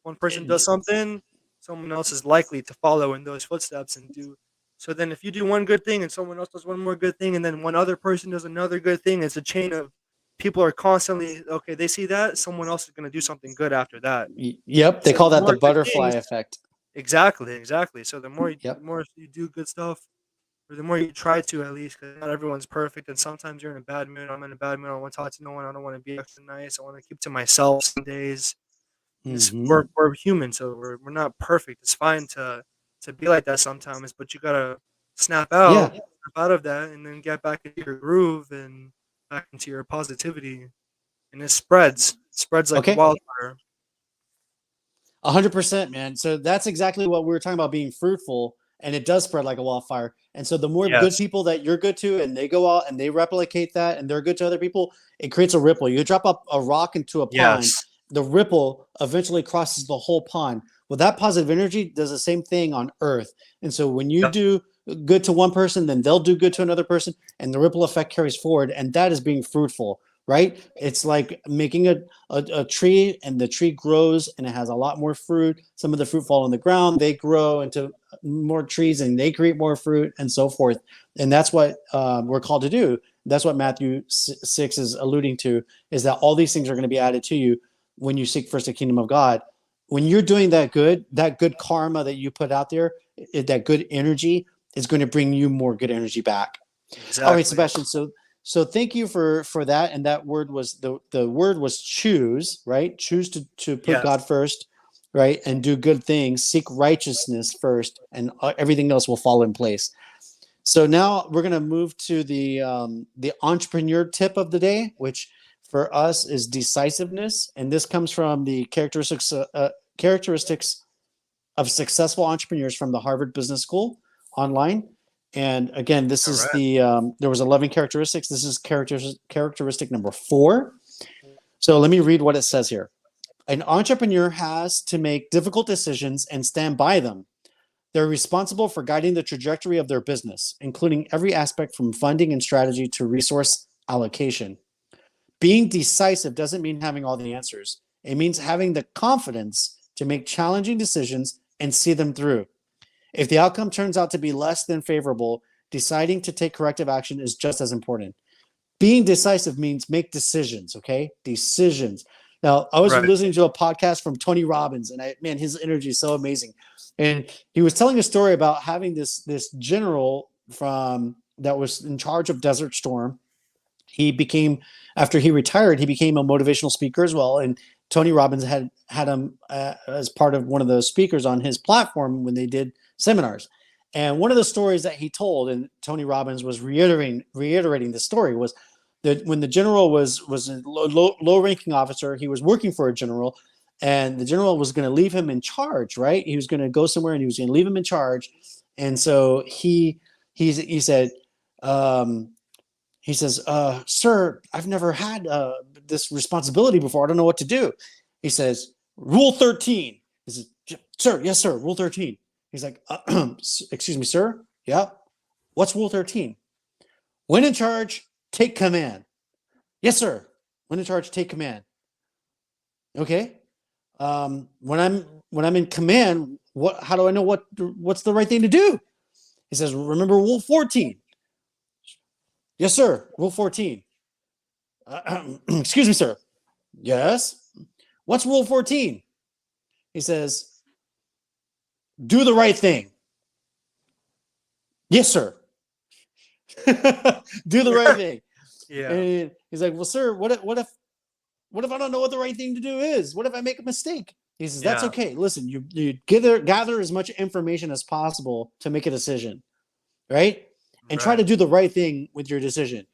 One person And does something, someone else is likely to follow in those footsteps and do. So then, if you do one good thing and someone else does one more good thing, and then one other person does another good thing, it's a chain of people are constantly okay. They see that someone else is going to do something good after that. yep, they So call the that the more good butterfly things, effect. exactly, exactly. So the more the Yep. more you do good stuff, or the more you try to at least, because not everyone's perfect, and sometimes you're in a bad mood. I'm in a bad mood. I don't want to talk to no one. I don't want to be extra nice. I want to keep to myself some days. Mhm. We're human, so we're not perfect. It's fine to be like that sometimes, but you gotta Yeah. snap out of that, and then get back into your groove and back into your positivity, and it spreads like Okay. wildfire. 100%, man. So that's exactly what we were talking about, being fruitful, and it does spread like a wildfire. And so the more good Yes. people that you're good to, and they go out and they replicate that, and they're good to other people, it creates a ripple. You drop up a rock into a pond, Yes. the ripple eventually crosses the whole pond. Well, that positive energy does the same thing on earth. And so when you Yep. do good to one person, then they'll do good to another person, and the ripple effect carries forward. And that is being fruitful, right? It's like making a tree, and the tree grows and it has a lot more fruit. Some of the fruit fall on the ground, they grow into more trees and they create more fruit and so forth. And that's what we're called to do. That's what Matthew 6 is alluding to, is that all these things are going to be added to you when you seek first the kingdom of God. When you're doing that good karma that you put out there, that good energy is going to bring you more good energy back. Exactly. All right, Sebastian. So thank you for that. And that word was the word was choose, right? Choose to put Yes. God first, right? And do good things, seek righteousness first, and everything else will fall in place. So now we're going to move to the entrepreneur tip of the day, which for us is decisiveness. And this comes from the characteristics of successful entrepreneurs from the Harvard Business School online. And again, this is there was 11 characteristics. This is characteristic number 4. So let me read what it says here. An entrepreneur has to make difficult decisions and stand by them. They're responsible for guiding the trajectory of their business, including every aspect from funding and strategy to resource allocation. Being decisive doesn't mean having all the answers. It means having the confidence to make challenging decisions and see them through. If the outcome turns out to be less than favorable, deciding to take corrective action is just as important. Being decisive means make decisions, okay? Decisions. Now, I was listening to a podcast from Tony Robbins, and man, his energy is so amazing. And he was telling a story about having this general that was in charge of Desert Storm. After he retired, he became a motivational speaker as well. And Tony Robbins had him as part of one of the speakers on his platform when they did seminars. And one of the stories that he told, and Tony Robbins was reiterating the story, was that when the general was a low-ranking officer, he was working for a general, and the general was going to leave him in charge, right? He was going to go somewhere and he was going to leave him in charge. And so he said, sir, I've never had this responsibility before. I don't know what to do. He says, Rule 13. He says, sir, yes, sir, Rule 13. He's like, excuse me, sir? Yeah. What's Rule 13? When in charge, take command. Yes, sir. When in charge, take command. Okay. When I'm in command, how do I know what's the right thing to do? He says, remember Rule 14. Yes, sir. Rule 14. Excuse me, sir. Yes. What's Rule 14? He says, do the right thing. Yes, sir. Do the right thing. Yeah. And he's like, well, sir, what if I don't know what the right thing to do is? What if I make a mistake? He says, that's okay. Listen, you gather as much information as possible to make a decision, right? And try to do the right thing with your decision.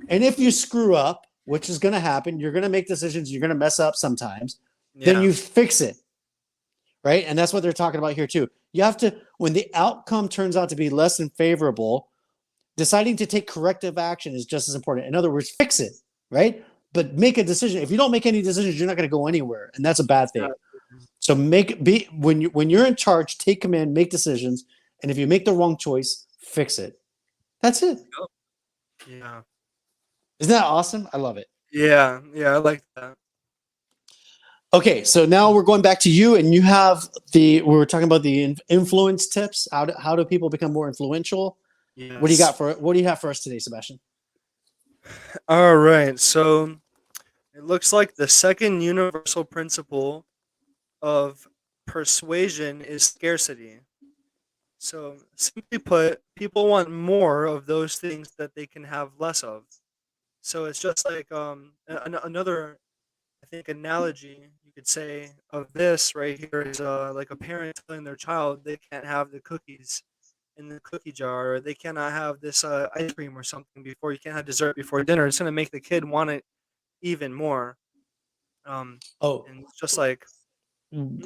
And if you screw up, which is going to happen, you're going to make decisions, you're going to mess up sometimes, then you fix it, right? And that's what they're talking about here too. You have to, when the outcome turns out to be less than favorable, deciding to take corrective action is just as important. In other words, fix it, right? But make a decision. If you don't make any decisions, you're not going to go anywhere, and that's a bad thing. So when you're in charge, take command, make decisions, and if you make the wrong choice, fix it. That's it. Yeah. Isn't that awesome? I love it. Yeah, I like that. Okay, so now we're going back to you, and you have we were talking about the influence tips. How do people become more influential? Yes. What do you have for us today, Sebastian? All right, so it looks like the second universal principle of persuasion is scarcity. So simply put, people want more of those things that they can have less of. So it's just like another, I think, analogy you could say of this right here is like a parent telling their child they can't have the cookies in the cookie jar, or they cannot have this ice cream or something before, you can't have dessert before dinner. It's going to make the kid want it even more. And it's just like,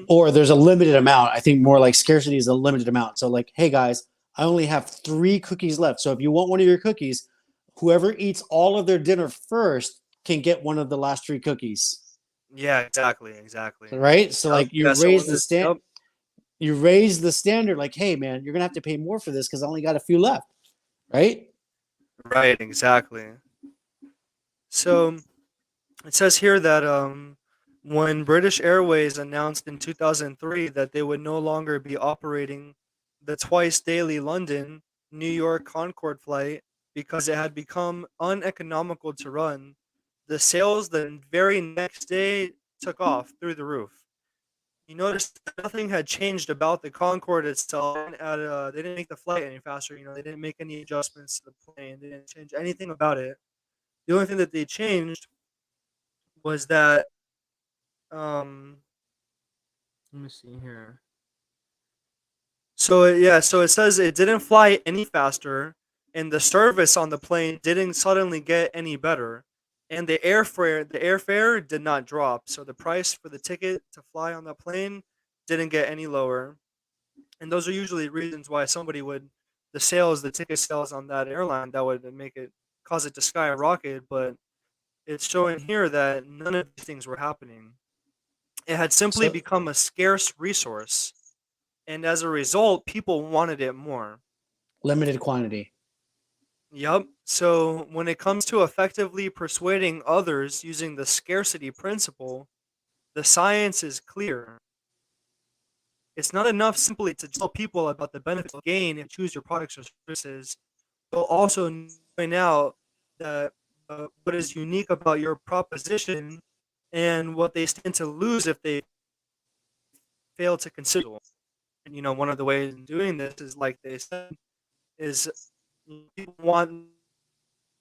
or there's a limited amount. I think more like scarcity is a limited amount. So like, hey guys, I only have 3 cookies left. So if you want one of your cookies, whoever eats all of their dinner first can get one of the last 3 cookies. Yeah, exactly. right? So Yep. like you Yeah. So raise when the the stand, yep, you raise the standard. Like, hey man, you're gonna have to pay more for this because I only got a few left, right? right, exactly. So it says here that when British Airways announced in 2003 that they would no longer be operating the twice daily London New York Concorde flight because it had become uneconomical to run, the sales the very next day took off through the roof. You notice that nothing had changed about the Concorde itself. They didn't make the flight any faster. They didn't make any adjustments to the plane. They didn't change anything about it. The only thing that they changed was that um, let me see here. So it says it didn't fly any faster, and the service on the plane didn't suddenly get any better, and the airfare did not drop. So the price for the ticket to fly on the plane didn't get any lower, and those are usually reasons why the ticket sales on that airline that would make it cause it to skyrocket. But it's showing here that none of these things were happening. It had simply So become a scarce resource, and as a result, people wanted it more. limited quantity. Yup. So when it comes to effectively persuading others using the scarcity principle, the science is clear. It's not enough simply to tell people about the benefits of gain if you choose your products or services. You'll also point out that what is unique about your proposition and what they stand to lose if they fail to consider. And one of the ways in doing this is, like they said, is people want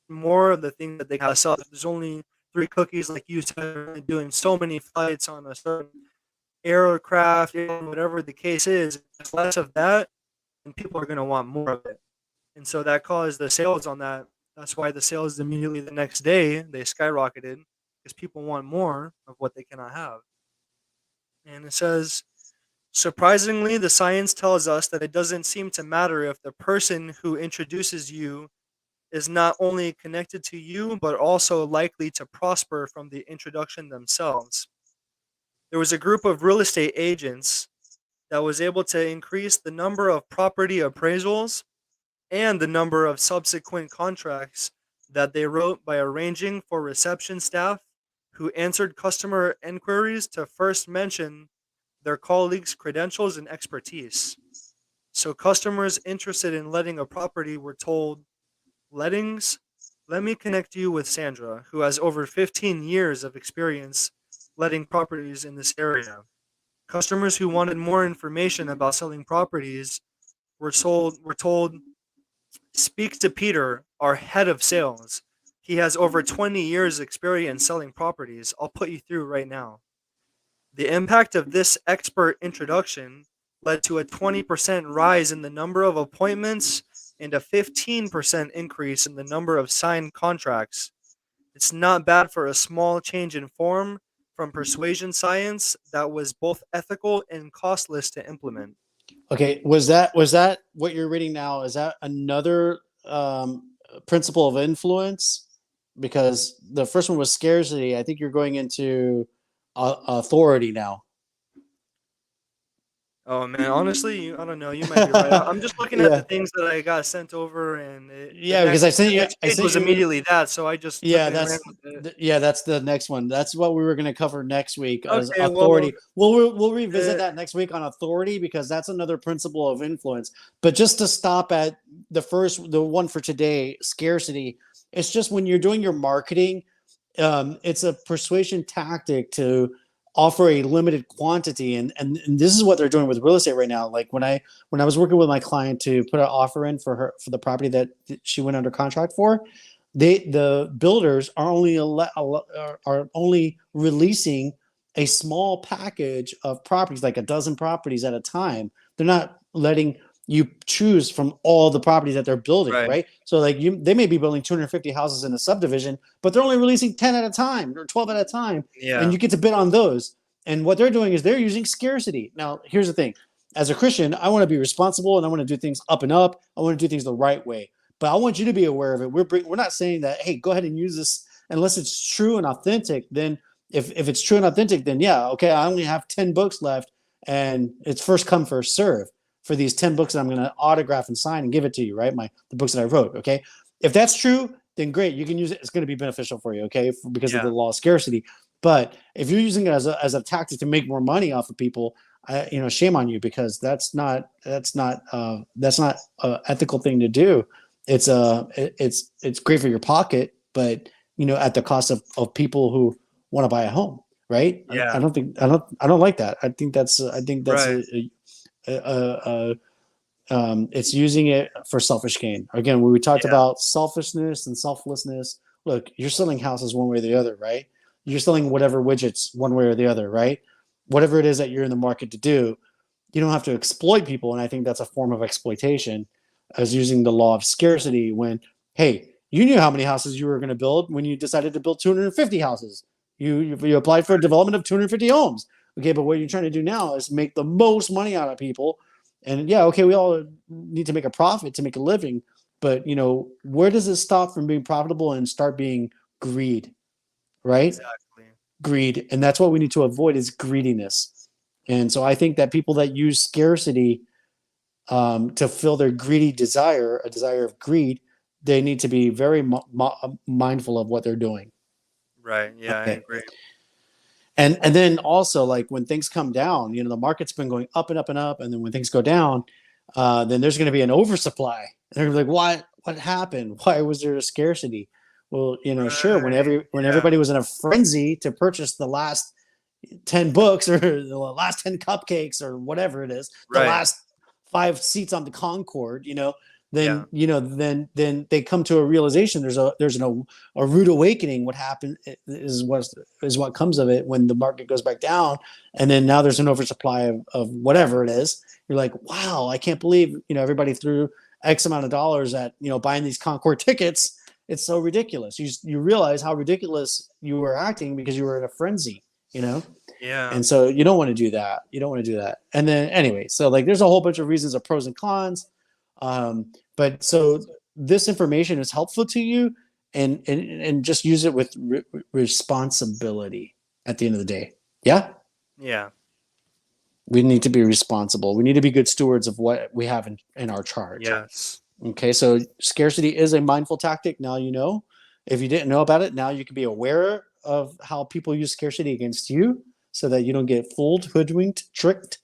more of the things that they gotta sell. If there's only three cookies, like you said, doing so many flights on a certain aircraft, whatever the case is, there's less of that, and people are gonna want more of it. And so that caused the sales on that. That's why the sales immediately the next day they skyrocketed because people want more of what they cannot have. And it says, surprisingly, the science tells us that it doesn't seem to matter if the person who introduces you is not only connected to you, but also likely to prosper from the introduction themselves. There was a group of real estate agents that was able to increase the number of property appraisals and the number of subsequent contracts that they wrote by arranging for reception staff who answered customer inquiries to first mention their colleagues' credentials and expertise. So, customers interested in letting a property were told, Lettings, let me connect you with Sandra, who has over 15 years of experience letting properties in this area. Customers who wanted more information about selling properties were told, speak to Peter, our head of sales. He has over 20 years experience selling properties. I'll put you through right now. The impact of this expert introduction led to a 20% rise in the number of appointments and a 15% increase in the number of signed contracts. It's not bad for a small change in form from persuasion science that was both ethical and costless to implement. Okay, was that what you're reading now? Is that another principle of influence? Because the first one was scarcity. I think you're going into authority now. Oh man, honestly, I don't know. You might be right. I'm just looking at the Yeah, things that I got sent over, and the yeah. Because next I sent the you. next I page sent was you. immediately that, so I just took Yeah, it and ran with it. yeah, that's the next one. That's what we were going to cover next week as Okay, well, authority. We'll revisit uh, that next week on authority because that's another principle of influence. But just to stop at the one for today, scarcity. It's just when you're doing your marketing, it's a persuasion tactic to offer a limited quantity, and this is what they're doing with real estate right now. Like when I was working with my client to put an offer in for the property that she went under contract for, the builders are only releasing a small package of properties, like a dozen properties at a time. They're not letting you choose from all the properties that they're building, right, right? So like they may be building 250 houses in a subdivision, but they're only releasing 10 at a time or 12 at a time, and yeah, you get to bid on those. And what they're doing is they're using scarcity. Now, here's the thing. As a Christian, I want to be responsible and I want to do things up and up. I want to do things the right way. But I want you to be aware of it. We're not saying that, hey, go ahead and use this unless it's true and authentic. Then if it's true and authentic, then yeah, okay, I only have 10 books left, and it's first come, first serve for these 10 books that I'm going to autograph and sign and give it to you, right? The books that I wrote, okay? If that's true, then great, you can use it. It's going to be beneficial for you, okay, because of the Yeah. law of scarcity. But if you're using it as a tactic to make more money off of people, shame on you, because that's not an ethical thing to do. It's great for your pocket, but at the cost of people who want to buy a home, right? I Yeah. don't like that. I think that's Right. it's using it for selfish gain. Again, when we talked Yeah. about selfishness and selflessness, look, you're selling houses one way or the other, right? You're selling whatever widgets one way or the other, right? Whatever it is that you're in the market to do, you don't have to exploit people. And I think that's a form of exploitation, as using the law of scarcity when, hey, you knew how many houses you were going to build when you decided to build 250 houses. You applied for a development of 250 homes. Okay, but what you're trying to do now is make the most money out of people. And yeah, okay, we all need to make a profit to make a living, but where does it stop from being profitable and start being greed, right? Exactly. Greed, and that's what we need to avoid, is greediness. And so I think that people that use scarcity to fill their greedy desire, a desire of greed, they need to be very mindful of what they're doing. Right. Yeah, I Okay. agree. And then also, like, when things come down, the market's been going up and up and up, and then when things go down, then there's going to be an oversupply. And they're like, what happened? Why was there a scarcity? Well, sure, when Right. Yeah. everybody was in a frenzy to purchase the last 10 books, or the last 10 cupcakes, or whatever it is, the Right. last 5 seats on the Concord, Yeah. then they come to a realization. There's a rude awakening. What happened is what comes of it when the market goes back down, and then now there's an oversupply of whatever it is. You're like, wow, I can't believe everybody threw X amount of dollars at buying these Concord tickets. It's so ridiculous. You realize how ridiculous you were acting because you were in a frenzy. Yeah. And so you don't want to do that. You don't want to do that. And then anyway, so like there's a whole bunch of reasons of pros and cons. But so this information is helpful to you, and just use it with responsibility at the end of the day. Yeah. Yeah. We need to be responsible. We need to be good stewards of what we have in our charge. Yes. Okay. So scarcity is a mindful tactic. Now, if you didn't know about it, now you can be aware of how people use scarcity against you, so that you don't get fooled, hoodwinked, tricked,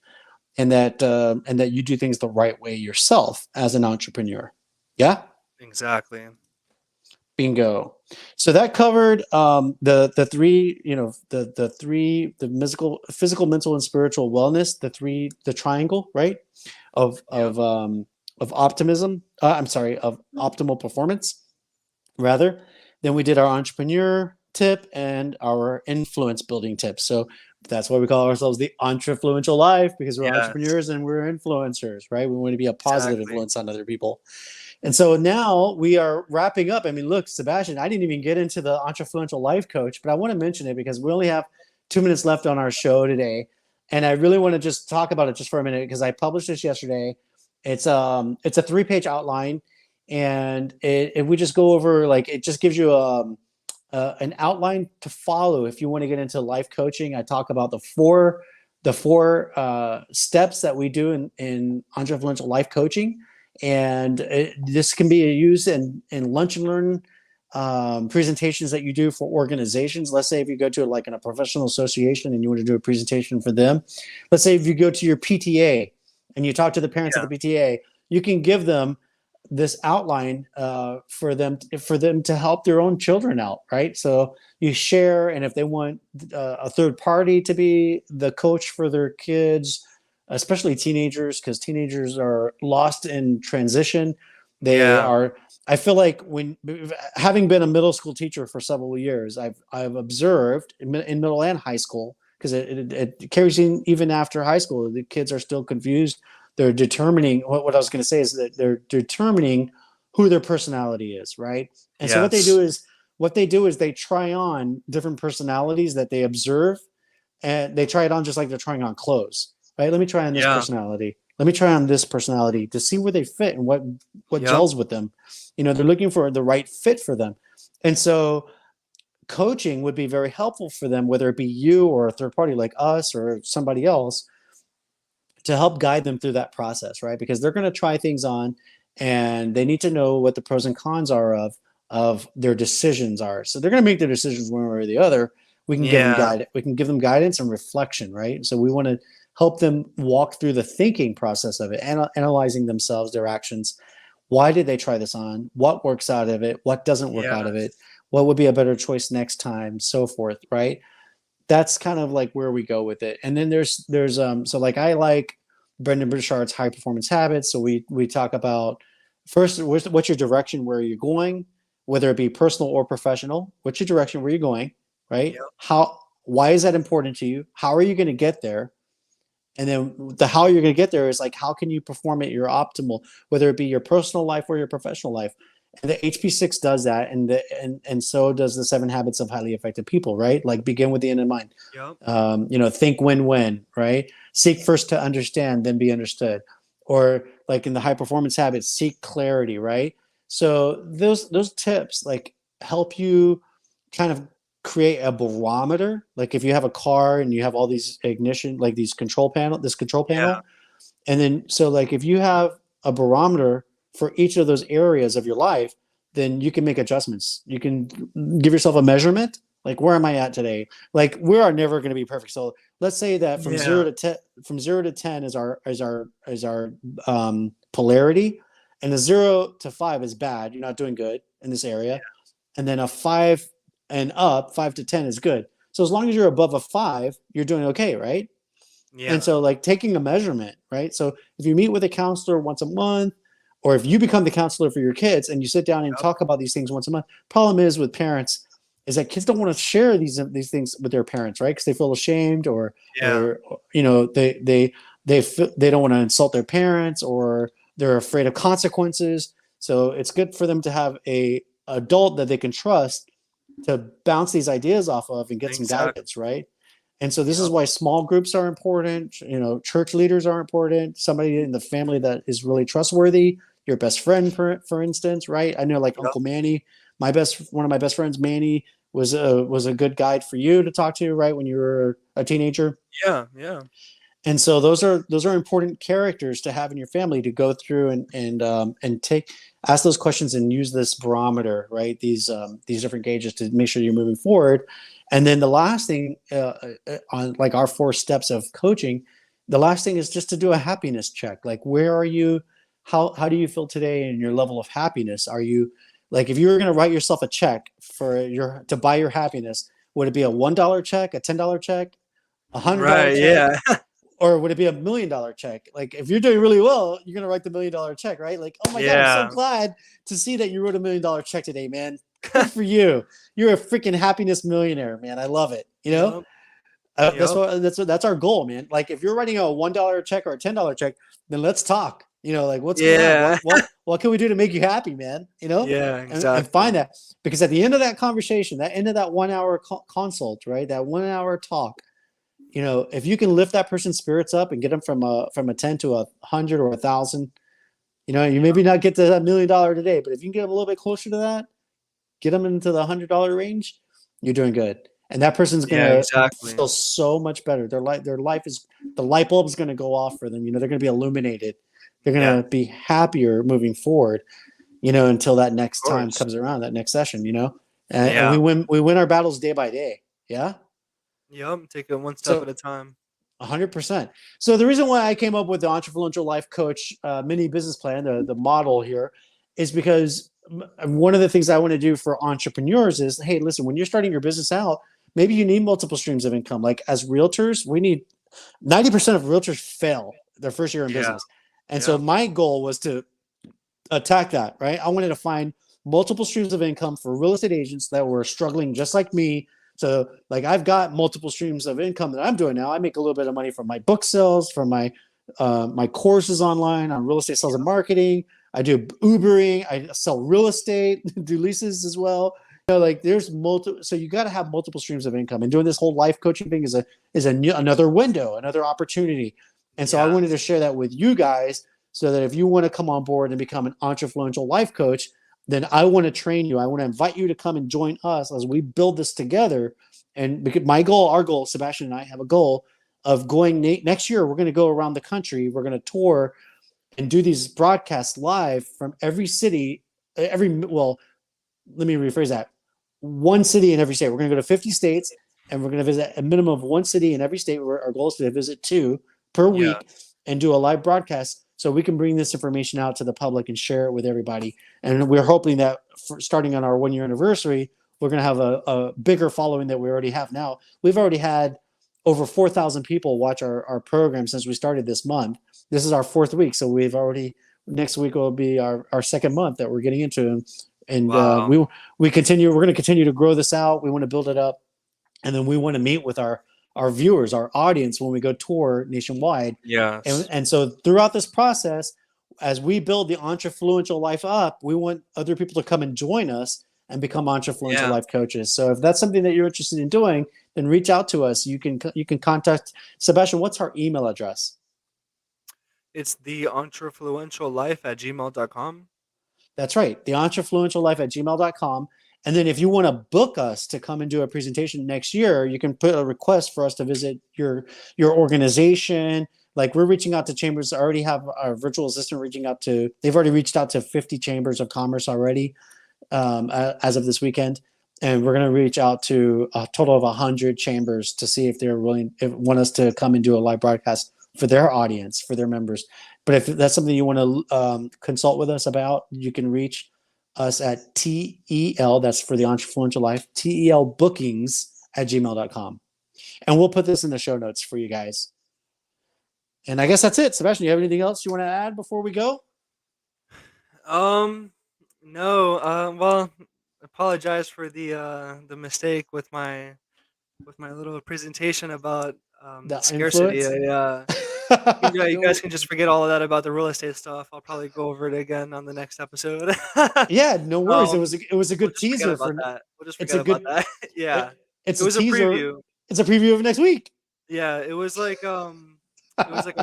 and that you do things the right way yourself as an entrepreneur. Yeah. Exactly. Bingo. So that covered the three, the physical, mental, and spiritual wellness, the triangle, right? Of Yep. of optimism. I'm sorry, of optimal performance, rather. Then we did our entrepreneur tip and our influence building tip. So that's why we call ourselves the Entrefluential Life, because we're Yes. entrepreneurs and we're influencers, right? We want to be a positive Exactly. influence on other people. And so now we are wrapping up. I mean, look, Sebastian, I didn't even get into the Entrefluential Life Coach, but I want to mention it because we only have 2 minutes left on our show today. And I really want to just talk about it just for a minute, because I published this yesterday. It's a 3-page outline, and we just go over, like, it just gives you an outline to follow if you want to get into life coaching. I talk about the four steps that we do in Entrefluential Life Coaching. And this can be used in lunch and learn presentations that you do for organizations. Let's say if you go to like in a professional association and you want to do a presentation for them. Let's say if you go to your PTA and you talk to the parents Yeah. of the PTA, you can give them this outline for them to help their own children out, right? So you share, and if they want a third party to be the coach for their kids, especially teenagers, because teenagers are lost in transition. They Yeah. are. I feel like, when having been a middle school teacher for several years, I've observed in middle and high school, because it carries in even after high school. The kids are still confused. They're determining what I was going to say is that they're determining who their personality is, right? And so Yes. what they do is they try on different personalities that they observe, and they try it on just like they're trying on clothes, right? Let me try on this Yeah. personality. Let me try on this personality to see where they fit and what Yep. gels with them. They're looking for the right fit for them. And so coaching would be very helpful for them, whether it be you or a third party like us or somebody else, to help guide them through that process, right? Because they're going to try things on, and they need to know what the pros and cons are of their decisions are. So they're going to make their decisions one way or the other. We can give them Yeah. we can give them guidance and reflection, right? So we want to help them walk through the thinking process of it, analyzing themselves, their actions. Why did they try this on? What works out of it? What doesn't work out of it? Yes. What would be a better choice next time? So forth, right? That's kind of like where we go with it. And then there's so like I like Brendan Burchard's high performance habits. So we talk about first, what's your direction, where you're going, whether it be personal or professional. What's your direction, where you're going, right? Yep. Why is that important to you? How are you going to get there? And then the how you're going to get there is like, how can you perform at your optimal, whether it be your personal life or your professional life. And the HP6 does that, and so does the 7 Habits of Highly Effective People, right? Like begin with the end in mind. Yep. Think win-win, right? Seek first to understand, then be understood. Or like in the high performance habits, seek clarity, right? So those tips like help you kind of create a barometer. Like if you have a car and you have all these ignition, like this control panel, Yeah. and then so like if you have a barometer for each of those areas of your life, then you can make adjustments. You can give yourself a measurement. Like, where am I at today? Like, we are never going to be perfect. So let's say that from Yeah. 0 to 10 is our polarity, and a 0 to 5 is bad. You're not doing good in this area, and then a 5 and up, 5 to 10 is good. So as long as you're above a 5, you're doing okay, right? And Yeah. so like taking a measurement, right? So if you meet with a counselor once a month, or if you become the counselor for your kids and you sit down and Yep. talk about these things once a month, problem is with parents is that kids don't want to share these things with their parents, right? Because they feel ashamed, or Yeah. they don't want to insult their parents, or they're afraid of consequences. So it's good for them to have a adult that they can trust to bounce these ideas off of and get some Exactly. guidance, right? And so this is Yep. why small groups are important. Church leaders are important. Somebody in the family that is really trustworthy. Your best friend, for instance, right? I know, like Yep. Uncle Manny, one of my best friends, Manny, was a good guide for you to talk to, right, when you were a teenager. Yeah. Yeah. And so those are important characters to have in your family to go through and ask those questions and use this barometer, right? These different gauges to make sure you're moving forward. And then the last thing on like our 4 steps of coaching, the last thing is just to do a happiness check. Like, where are you? How do you feel today in your level of happiness? Are you, like, if you were going to write yourself a check to buy your happiness, would it be a $1 check, a $10 check, $100 Right. check? Yeah. Or would it be $1 million check? Like, if you're doing really well, you're gonna write the $1 million check, right? Like, oh my God, I'm so Yeah. glad to see that you wrote a $1 million check today, man. Good for you. You're a freaking happiness millionaire, man. I love it. Yep. Yep. That's our goal, man. Like, if you're writing a $1 check or a $10 check, then let's talk. Like, what's going on? Yeah. What can we do to make you happy, man? Yeah. And find Exactly. that, because at the end of that conversation, that end of that 1 hour consult, right? That 1 hour talk, if you can lift that person's spirits up and get them from a 10 to 100 or 1,000, you maybe not get to that $1 million today, but if you can get them a little bit closer to that, get them into the $100 range, you're doing good. And that person's Yeah. gonna Exactly. feel so much better. Their life is, the light bulb is gonna go off for them. They're gonna be illuminated. They're Yeah. gonna be happier moving forward. Until that next Of time course. comes around, that next session. And Yeah. we win our battles day by day. Yeah. Yep. Take it one step So at a time. 100%. So the reason why I came up with the Entrefluential Life Coach mini business plan, the model here, is because one of the things I want to do for entrepreneurs is, hey, listen, when you're starting your business out, maybe you need multiple streams of income. Like, as realtors, we need 90% of realtors fail their first year in Yeah. business. And so Yeah. my goal was to attack that, right? I wanted to find multiple streams of income for real estate agents that were struggling just like me. So, like, I've got multiple streams of income that I'm doing now. I make a little bit of money from my book sales, from my courses online on real estate sales and marketing. I do Ubering. I sell real estate, do leases as well. Like, there's multiple. So you got to have multiple streams of income. And doing this whole life coaching thing is another window, another opportunity. And so I wanted to Yes. share that with you guys, so that if you want to come on board and become an entrefluential life coach, then I want to train you. I want to invite you to come and join us as we build this together. And because our goal, Sebastian and I have a goal of going next year. We're going to go around the country. We're going to tour and do these broadcasts live from every city. Let me rephrase that. One city in every state. We're going to go to 50 states, and we're going to visit a minimum of one city in every state. Where our goal is to visit 2 per week and do a live broadcast, so we can bring this information out to the public and share it with everybody. And we're hoping that starting on our 1-year anniversary, we're going to have a bigger following that we already have now. We've already had over 4,000 people watch our program since we started this month. This is our 4th week, so we've already, next week will be our 2nd month that we're getting into. And we're going to continue to grow this out. We want to build it up. And then we want to meet with our viewers, our audience, when we go tour nationwide. Yes. And so throughout this process, as we build the Entrefluential Life up, we want other people to come and join us and become Entrefluential Life coaches. So if that's something that you're interested in doing, then reach out to us. You can contact Sebastian. What's our email address? It's the entrefluentiallife@gmail.com. That's right. The entrefluentiallife@gmail.com. And then if you want to book us to come and do a presentation next year, you can put a request for us to visit your organization. Like, we're reaching out to chambers. I already have our virtual assistant they've already reached out to 50 chambers of commerce already as of this weekend. And we're going to reach out to a total of 100 chambers to see if they're want us to come and do a live broadcast for their audience, for their members. But if that's something you want to consult with us about, you can reach us at TEL, that's for the Entrefluential Life, TELbookings@gmail.com. And we'll put this in the show notes for you guys. And I guess that's it. Sebastian, you have anything else you want to add before we go? No. Well, apologize for the mistake with my little presentation about The scarcity. influence? You guys can just forget all of that about the real estate stuff. I'll probably go over it again on the next episode. Yeah, no worries. It was a We'll good just forget teaser about for that. We'll just it's forget a about good that. Yeah. it's It a was a teaser. preview. It's a preview of next week. Yeah, it was like a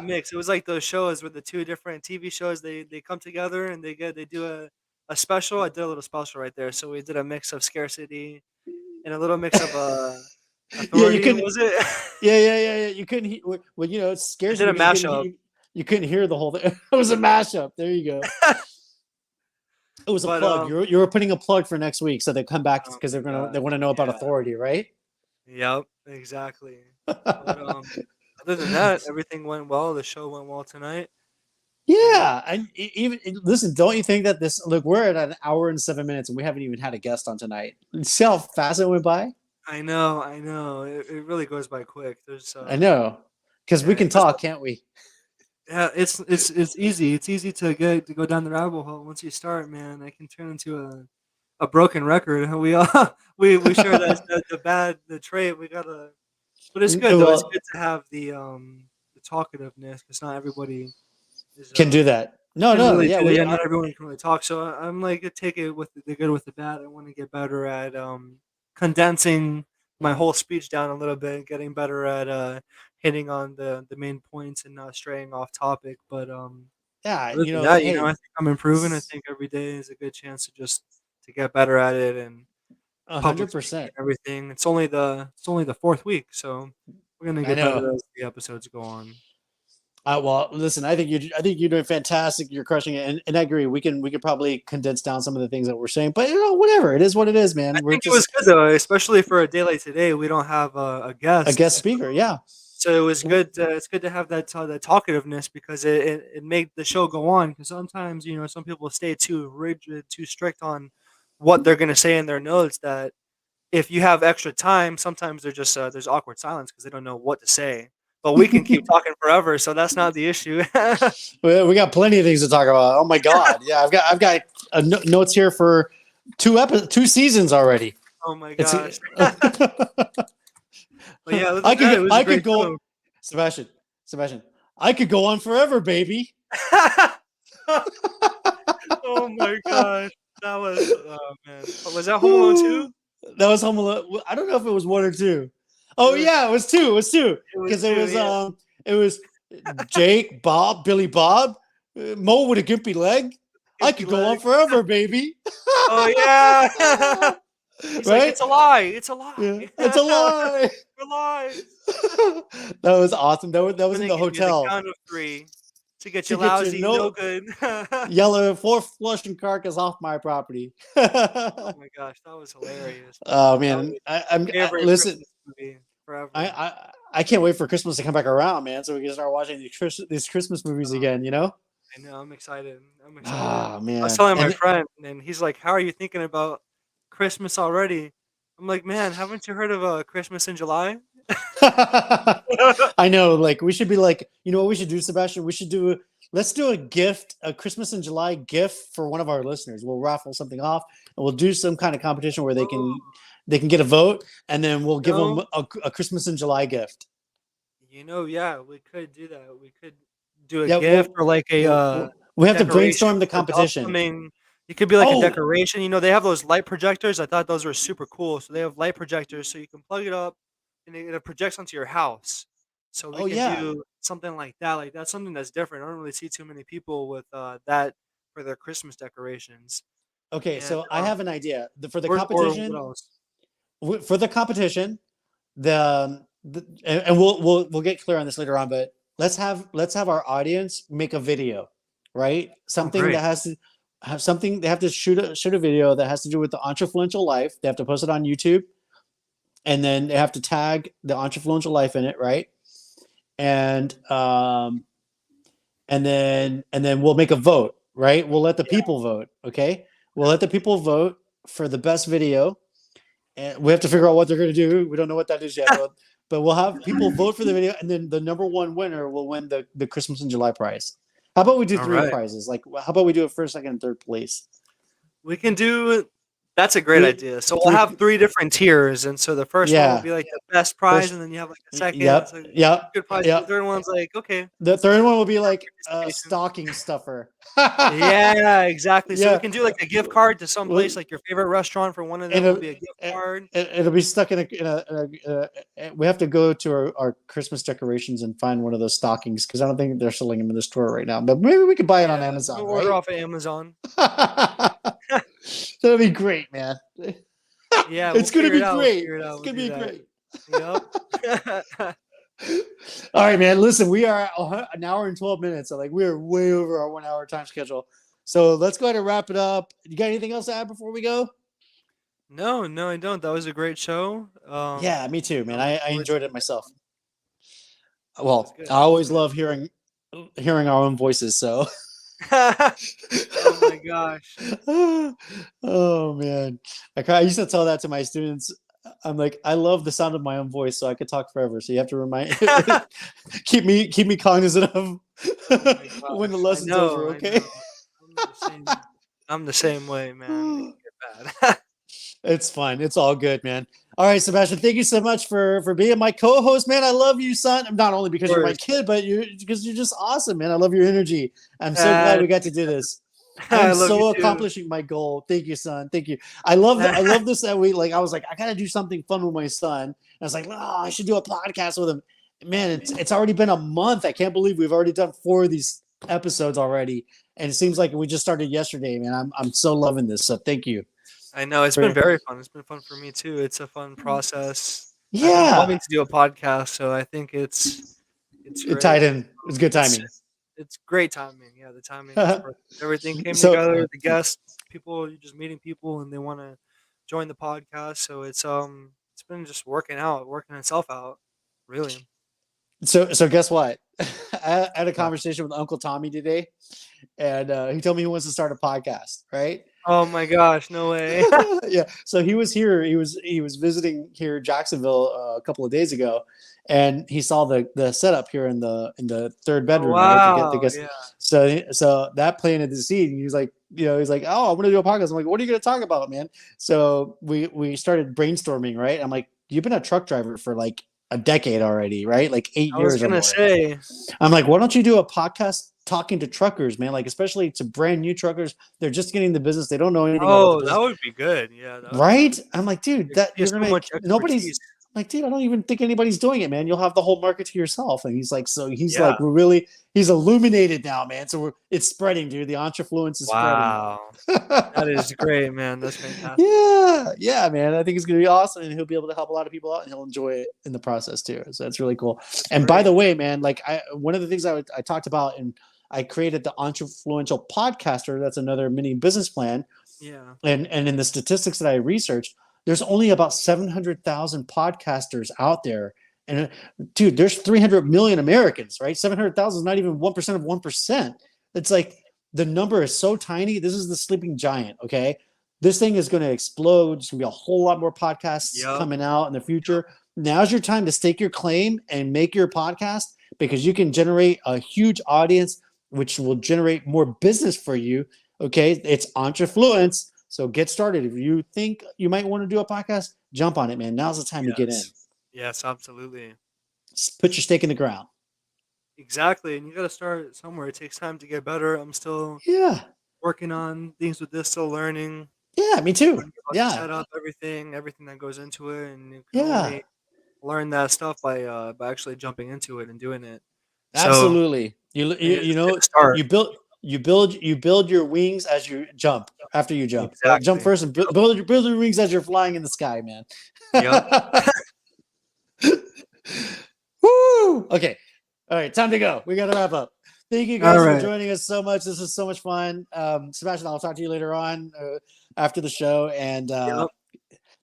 mix. It was like those shows with the 2 different TV shows. They come together and they do a special. I did a little special right there. So we did a mix of scarcity and a little mix of Yeah, you authority. couldn't. Was it? Yeah. You couldn't hear. Well, it I scares did you a because mashup. you couldn't hear the whole thing. It was a mashup. There you go. It was a But plug. You were putting a plug for next week, so they come back because oh my they gosh, want to know about yeah. authority, right? Yep, exactly. But other than that, everything went well. The show went well tonight. Yeah, and listen, don't you think that we're at an hour and 7 minutes and we haven't even had a guest on tonight. See how fast it went by? I know. It really goes by quick. There's I know, because we can talk, can't we? yeah, it's easy. It's easy to go down the rabbit hole once you start, man. I can turn into a broken record. We we share the trait. We gotta, but it's good though. It's Well, good to have the talkativeness because not everybody is can do that. can No, really yeah, do it. Yeah, not everyone can really talk. So I'm like, take it with the good with the bad. I want to get better at condensing my whole speech down a little bit, getting better at hitting on the main points and not straying off topic. But yeah, other than that, hey, I think I'm improving. I think every day is a good chance to get better at it and public speaking 100%. and everything. It's only the 4th week, so we're gonna I get better know. as the episodes go on. Well, listen, I think you're doing fantastic. You're crushing it, and I agree. We could probably condense down some of the things that we're saying, but whatever. It is what it is, man. I We're think it was just good though, especially for a day like today. We don't have a a guest. guest speaker. Yeah. So it was good. It's good to have that talkativeness because it made the show go on. Because sometimes some people stay too rigid, too strict on what they're going to say in their notes. That if you have extra time, sometimes there's awkward silence because they don't know what to say. But we can keep talking forever, so that's not the issue. We got plenty of things to talk about. Oh my God. Yeah, I've got notes here for two seasons already. Oh my It's gosh! But yeah, other than I that, it could was I a could great go show. Sebastian. I could go on forever, baby. Oh my gosh, that was man. Was that Home Alone 2? That was Home Alone. I don't know if it was 1 or 2. Oh yeah, it was 2. It was 2 It was because 2, yeah. it was Jake, Bob, Billy Bob, Mo with a gimpy leg. I empty could go on leg. forever, baby. Oh yeah. He's like, Right? it's a lie. It's a Yeah, lie. it's a lie. For lies. That was awesome. That was When in they the give you the hotel count of 3 to get to you get your lousy, no no good. yellow four flushing carcass off my property. Oh my gosh, that was hilarious, man. Oh That man, was I'm my favorite listen. Christmas movie I, forever. I I can't wait for Christmas to come back around, man, so we can start watching these Christmas movies Uh, again. You know? I know, I'm excited. I'm excited. Ah I was man, telling my and friend, and he's like, "How are you thinking about Christmas already?" I'm like, "Man, haven't you heard of Christmas in July?" I know, like we should be like, you know what we should do, Sebastian? Let's do a gift, a Christmas in July gift for one of our listeners. We'll raffle something off, and we'll do some kind of competition where Oh, they can get a vote, and then we'll you give them know, a Christmas in July gift. yeah, we could do that. We could do a Yeah, gift or like a we have to decoration brainstorm the for the competition. upcoming. It could be like a Oh, decoration. They have those light projectors. I thought those were super cool. So they have light projectors, so you can plug it up and it projects onto your house. So we oh can yeah. do something like that. Like that's something that's different. I don't really see too many people with that for their Christmas decorations. Okay, And so I have an idea. For the or what competition, else? for the competition, and we'll get clear on this later on, but let's have our audience make a video, right? Oh, Something that great. has to have something. They have to shoot a video that has to do with the Entrefluential Life. They have to post it on YouTube, and then they have to tag the Entrefluential Life in it, right? And and then we'll make a vote, right? We'll let the Yeah. people vote, okay? We'll Yeah. let the people vote for the best video, and we have to figure out what they're going to do. We don't know what that is yet, but we'll have people vote for the video, and then the number one winner will win the Christmas in July prize. How about we do All three right. prizes? Like, how about we do it first, second, and third place? We can do That's a great Three, idea. So we'll three, have 3 different tiers, and so the first one will yeah. be like the best prize, First, and then you have like a second, yep, so yep, good prize. The yep. third one's like, okay, The third one will be like a participation. stocking stuffer. Yeah, exactly. So we Yeah, can do like a gift card to some well, place, like your favorite restaurant. For one of and them will be a gift it, card. it'll be stuck in we have to go to our Christmas decorations and find one of those stockings because I don't think they're selling them in the store right now. But maybe we could buy it on Yeah, Amazon, we'll order right? off of Amazon. That'll be great, man. Yeah, we'll It's gonna figure it be out. We'll great. figure it It's out. We'll gonna do be that. great. Yep. All right, man. Listen, we are an hour and 12 minutes, so like we are way over our 1 hour time schedule. So let's go ahead and wrap it up. You got anything else to add before we go? No, no, I don't. That was a great show. Yeah, me too, man. I look I forward to enjoyed it the next myself. one. That was Well, good. I That was always good. love hearing our own voices. So, Oh my gosh. oh man, I used to tell that to my students. I'm like, I love the sound of my own voice, so I could talk forever. So you have to remind, keep me cognizant of Oh my when the gosh. I lesson's over. know, I Okay. know. I'm the same way, man. It can get bad. It's fine. It's all good, man. All right, Sebastian, thank you so much for being my co-host, man. I love you, son. Not only Of because you're my course. kid, but because you're just awesome, man. I love your energy. I'm so glad Uh, we got to do this. I am I love you so too. accomplishing my goal. Thank you, son. Thank you. I love this that we like. I was like, I gotta do something fun with my son. And I was like, oh, I should do a podcast with him. Man, it's already been a month. I can't believe we've already done 4 of these episodes already, and it seems like we just started yesterday, man. I'm so loving this. So thank you. I know it's been very fun. It's been fun for me too. It's a fun process. I've been Yeah, wanting to do a podcast, so I think it's it great. tied in. It was good It's timing. it's great timing. Yeah, the timing is perfect. Everything came So together. The guests, people, you're just meeting people, and they want to join the podcast. So it's been just working itself out. Really. so guess what? I had a But, conversation with Uncle Tommy today, and he told me he wants to start a podcast. Right? oh my gosh! No way. Yeah. So he was here. He was visiting here, Jacksonville, a couple of days ago, and he saw the setup here in the third Oh bedroom, right? The wow! guest. Yeah. So that planted the seed. And he was like, he's like, oh, I'm gonna do a podcast. I'm like, what are you gonna talk about, man? So we started brainstorming, right? I'm like, you've been a truck driver for like a decade already, right? Like 8 I was years or gonna more. say. I'm like, why don't you do a podcast talking to truckers, man? Like, especially to brand new truckers. They're just getting the business. They don't know anything about the Oh, that business. would be good. Yeah, that would be Right? good. I'm like, dude, There could that be you're so gonna much nobody's expertise. Like, dude, I don't even think anybody's doing it, man. You'll have the whole market to yourself. And he's like, so he's Yeah. like, he's illuminated now, man. So it's spreading, dude. The entrefluence is spreading. Wow. That is great, man. That's fantastic. Yeah, man. I think it's gonna be awesome, and he'll be able to help a lot of people out, and he'll enjoy it in the process too. So that's really cool. And by Great. the way, man, like one of the things I talked about, and I created the Entrefluential Podcaster. That's another mini business plan. Yeah. And in the statistics that I researched, there's only about 700,000 podcasters out there. And dude, there's 300 million Americans, right? 700,000 is not even 1% of 1%. It's like the number is so tiny. This is the sleeping giant, okay? This thing is going to explode. There's going to be a whole lot more podcasts coming out in the future. Now's your time to stake your claim and make your podcast, because you can generate a huge audience, which will generate more business for you. Okay, it's Entrefluence. So get started. If you think you might want to do a podcast, jump on it, man. Now's the time to get in. Yes, absolutely. Put your stake in the ground. Exactly. And you got to start somewhere. It takes time to get better. I'm still working on things with this, still learning. Yeah, me too. Yeah. Set up everything that goes into it. And you can only learn that stuff by actually jumping into it and doing it. Absolutely. So, you build your wings as you jump. After you jump, exactly. Jump first and build your wings as you're flying in the sky, man. Yep. Woo! Okay. All right, time to go. We got to wrap up. Thank you guys for joining us so much. This was so much fun. Sebastian, I'll talk to you later on after the show. And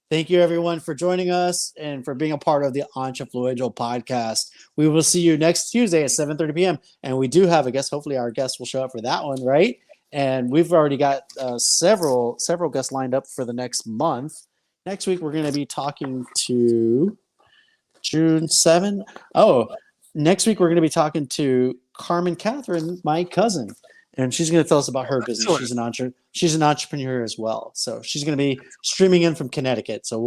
thank you, everyone, for joining us and for being a part of the Entrefluential podcast. We will see you next Tuesday at 7:30 p.m. And we do have a guest. Hopefully, our guest will show up for that one, right? And we've already got several guests lined up for the next month. Next week, we're going to be talking to June 7. Next week, we're going to be talking to Carmen Catherine, my cousin, and she's going to tell us about her business. She's an entrepreneur as well. So she's going to be streaming in from Connecticut. So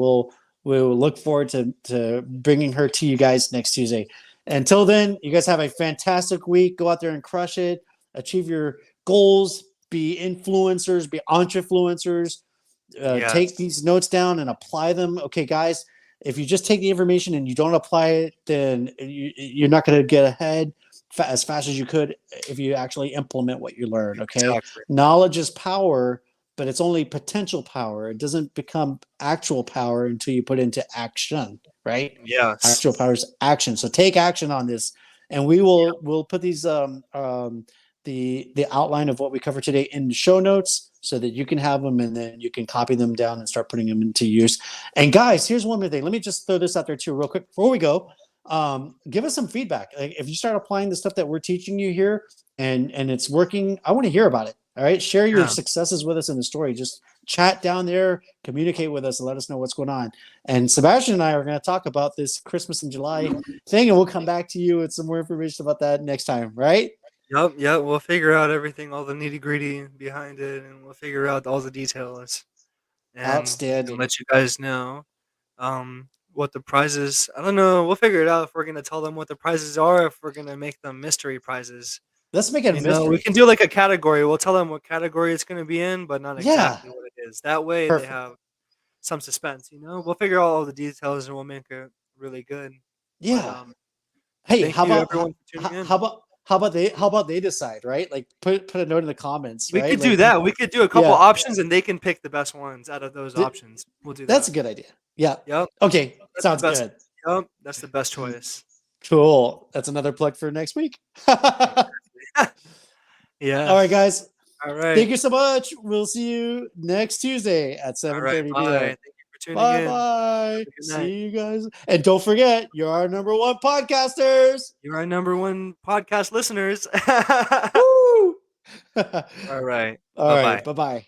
we'll look forward to bringing her to you guys next Tuesday. Until then, you guys have a fantastic week. Go out there and crush it. Achieve your goals. Be influencers. Be entrefluencers. Take these notes down and apply them. Okay, guys. If you just take the information and you don't apply it, then you're not going to get ahead as fast as you could if you actually implement what you learn. Okay. Exactly. Knowledge is power, but it's only potential power. It doesn't become actual power until you put into action, right? Yes. Actual power is action. So take action on this, and we'll put these the outline of what we covered today in the show notes so that you can have them, and then you can copy them down and start putting them into use. And guys, here's one more thing. Let me just throw this out there too real quick before we go. Give us some feedback. Like, if you start applying the stuff that we're teaching you here and it's working, I want to hear about it. All right. Share your successes with us in the story. Just chat down there, communicate with us, and let us know what's going on. And Sebastian and I are going to talk about this Christmas in July thing, and we'll come back to you with some more information about that next time. Right. Yep. We'll figure out everything, all the nitty gritty behind it, and we'll figure out all the details. And outstanding. Let you guys know what the prizes. I don't know. We'll figure it out if we're gonna tell them what the prizes are, if we're gonna make them mystery prizes. Let's make it a mystery. We can do like a category. We'll tell them what category it's gonna be in, but not exactly what it is. That way they have some suspense. We'll figure out all the details and we'll make it really good. Yeah. But, hey, how about they decide, right? Like put a note in the comments. We right? could do that. We could do a couple options, and they can pick the best ones out of those options. We'll do that. That's a good idea. Yeah. Yep. Okay. Sounds good. Yep. That's the best choice. Cool. That's another plug for next week. Yeah. All right, guys. All right. Thank you so much. We'll see you next Tuesday at 7:30 p.m. Thank you for tuning in. Bye. See you guys. And don't forget, you're our number one podcasters. You're our number one podcast listeners. Woo! All right. All right. Bye-bye.